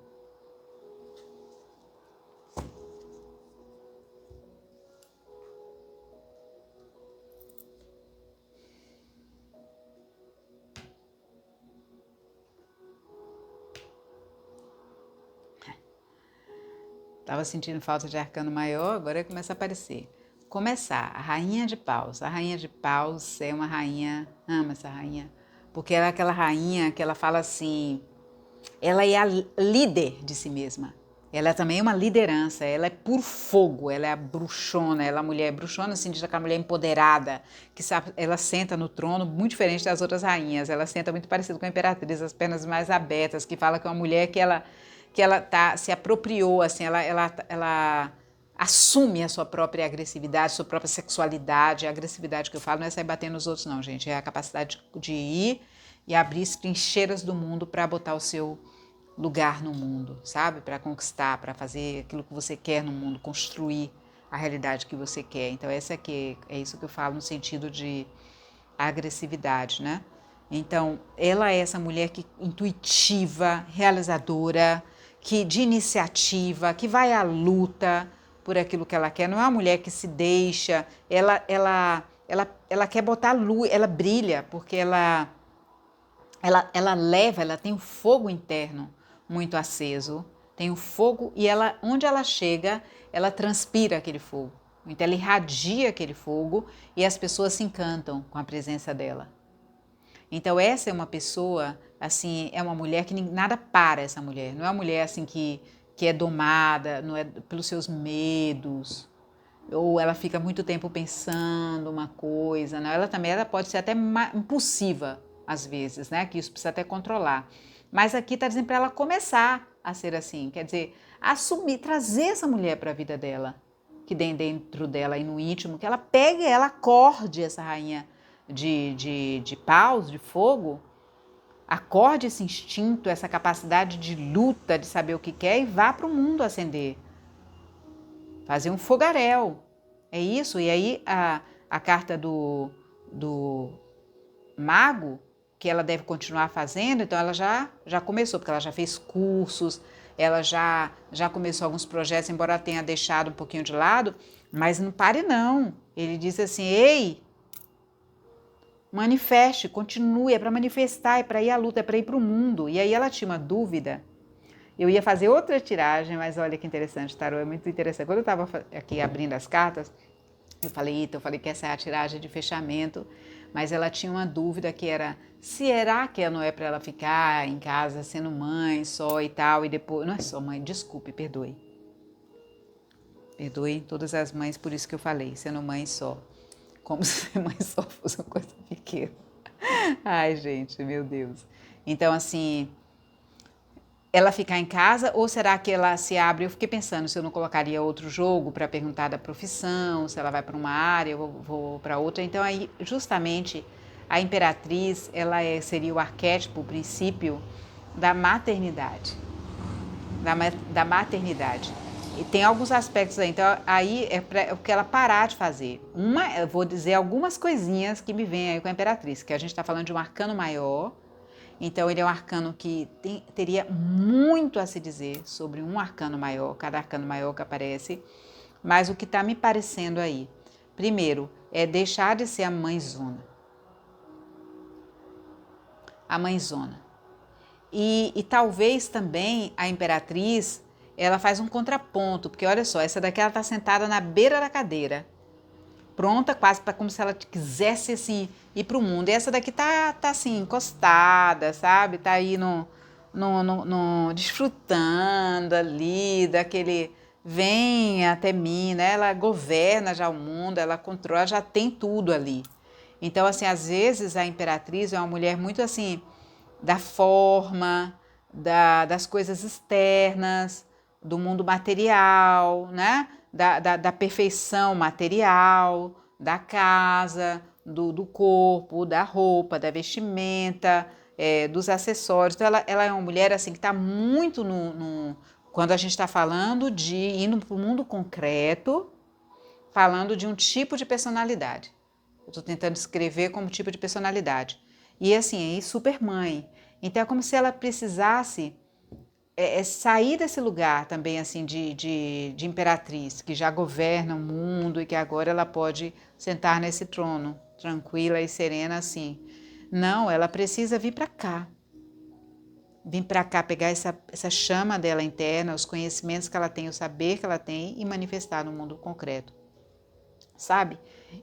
Estava sentindo falta de arcano maior, agora começa a aparecer. Começar, a rainha de paus. A rainha de paus é uma rainha, amo essa rainha, porque ela é aquela rainha que ela fala assim, ela é a líder de si mesma. Ela também é uma liderança, ela é por fogo, ela é a bruxona, ela é a mulher bruxona, assim, diz aquela mulher empoderada, que sabe, ela senta no trono muito diferente das outras rainhas, ela senta muito parecido com a imperatriz, as pernas mais abertas, que fala que é uma mulher que ela se apropriou, assim, ela assume a sua própria agressividade, sua própria sexualidade. A agressividade que eu falo não é sair batendo nos outros, não, gente, é a capacidade de ir e abrir as trincheiras do mundo para botar o seu lugar no mundo, sabe? Para conquistar, para fazer aquilo que você quer no mundo, construir a realidade que você quer. Então, essa aqui é isso que eu falo no sentido de agressividade, né? Então, ela é essa mulher que intuitiva, realizadora, que de iniciativa, que vai à luta por aquilo que ela quer. Não é uma mulher que se deixa, ela quer botar luz, ela brilha porque ela leva, ela tem um fogo interno muito aceso, tem um fogo e ela, onde ela chega, ela transpira aquele fogo. Então ela irradia aquele fogo e as pessoas se encantam com a presença dela. Então essa é uma pessoa, assim, é uma mulher que nada para essa mulher. Não é uma mulher assim que é domada, não é pelos seus medos, ou ela fica muito tempo pensando uma coisa, não. Ela pode ser até impulsiva às vezes, né? Que isso precisa até controlar. Mas aqui está dizendo para ela começar a ser assim, quer dizer, assumir, trazer essa mulher para a vida dela, que dentro dela e no íntimo, que ela pegue, ela acorde essa rainha de paus, de fogo, acorde esse instinto, essa capacidade de luta, de saber o que quer e vá para o mundo acender. Fazer um fogaréu. É isso. E aí a carta do mago, que ela deve continuar fazendo, então ela já começou, porque ela já fez cursos, ela já começou alguns projetos, embora ela tenha deixado um pouquinho de lado, mas não pare não. Ele diz assim, ei, manifeste, continue, é para manifestar, é para ir à luta, é para ir para o mundo. E aí ela tinha uma dúvida. Eu ia fazer outra tiragem, mas olha que interessante, tarô, é muito interessante. Quando eu estava aqui abrindo as cartas, eu falei que essa é a tiragem de fechamento, mas ela tinha uma dúvida que era, será que não é para ela ficar em casa sendo mãe só e tal, e depois, não é só mãe, desculpe, perdoe. Perdoe todas as mães por isso que eu falei, sendo mãe só. Como se mãe só fosse uma coisa pequena. Ai, gente, meu Deus. Então, assim, ela ficar em casa ou será que ela se abre? Eu fiquei pensando se eu não colocaria outro jogo para perguntar da profissão, se ela vai para uma área, eu vou para outra. Então aí justamente a imperatriz, ela seria o arquétipo, o princípio da maternidade, da maternidade. E tem alguns aspectos aí, então aí é porque ela parar de fazer. Eu vou dizer algumas coisinhas que me vêm aí com a imperatriz, que a gente está falando de um arcano maior. Então, ele é um arcano que teria muito a se dizer sobre um arcano maior, cada arcano maior que aparece. Mas o que está me parecendo aí, primeiro, é deixar de ser a mãezona. A mãezona. E talvez também a imperatriz, ela faz um contraponto, porque olha só, essa daqui ela está sentada na beira da cadeira, pronta quase para como se ela quisesse assim ir para o mundo. E essa daqui tá assim encostada, sabe? Tá aí no desfrutando ali daquele vem até mim, né? Ela governa já o mundo, ela controla, já tem tudo ali. Então assim, às vezes a imperatriz é uma mulher muito assim da forma, das coisas externas, do mundo material, né? Da perfeição material, da casa, do corpo, da roupa, da vestimenta, dos acessórios. Então, ela é uma mulher assim que está muito quando a gente está falando de indo para o mundo concreto, falando de um tipo de personalidade. Eu estou tentando descrever como tipo de personalidade. E assim, é super mãe. Então é como se ela precisasse sair desse lugar também assim de imperatriz, que já governa o mundo e que agora ela pode sentar nesse trono, tranquila e serena assim. Não, ela precisa vir para cá. Vir para cá, pegar essa chama dela interna, os conhecimentos que ela tem, o saber que ela tem e manifestar no mundo concreto. Sabe?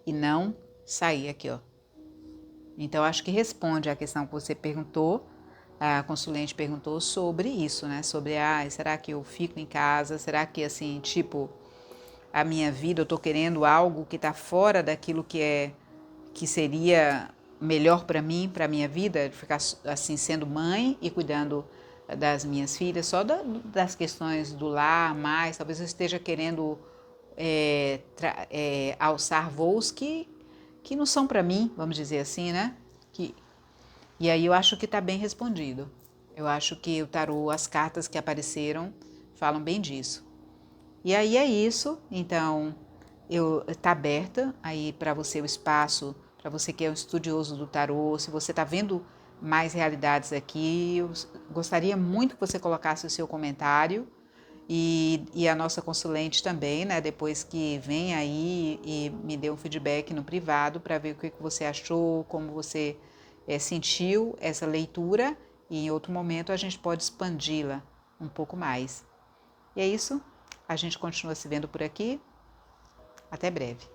E não sair aqui, ó. Então, acho que responde à questão que você perguntou, a consulente perguntou sobre isso, né? Sobre, será que eu fico em casa? Será que, assim, tipo, a minha vida, eu tô querendo algo que tá fora daquilo que seria melhor para mim, para minha vida, de ficar, assim, sendo mãe e cuidando das minhas filhas, só das questões do lar, mais, talvez eu esteja querendo alçar voos que não são para mim, vamos dizer assim, né? E aí eu acho que está bem respondido. Eu acho que o tarô, as cartas que apareceram, falam bem disso. E aí é isso, então está aberta aí para você o espaço, para você que é um estudioso do tarô, se você está vendo mais realidades aqui, eu gostaria muito que você colocasse o seu comentário e a nossa consulente também, né, depois que vem aí e me dê um feedback no privado para ver o que você achou, como você sentiu essa leitura e em outro momento a gente pode expandi-la um pouco mais. E é isso, a gente continua se vendo por aqui, até breve.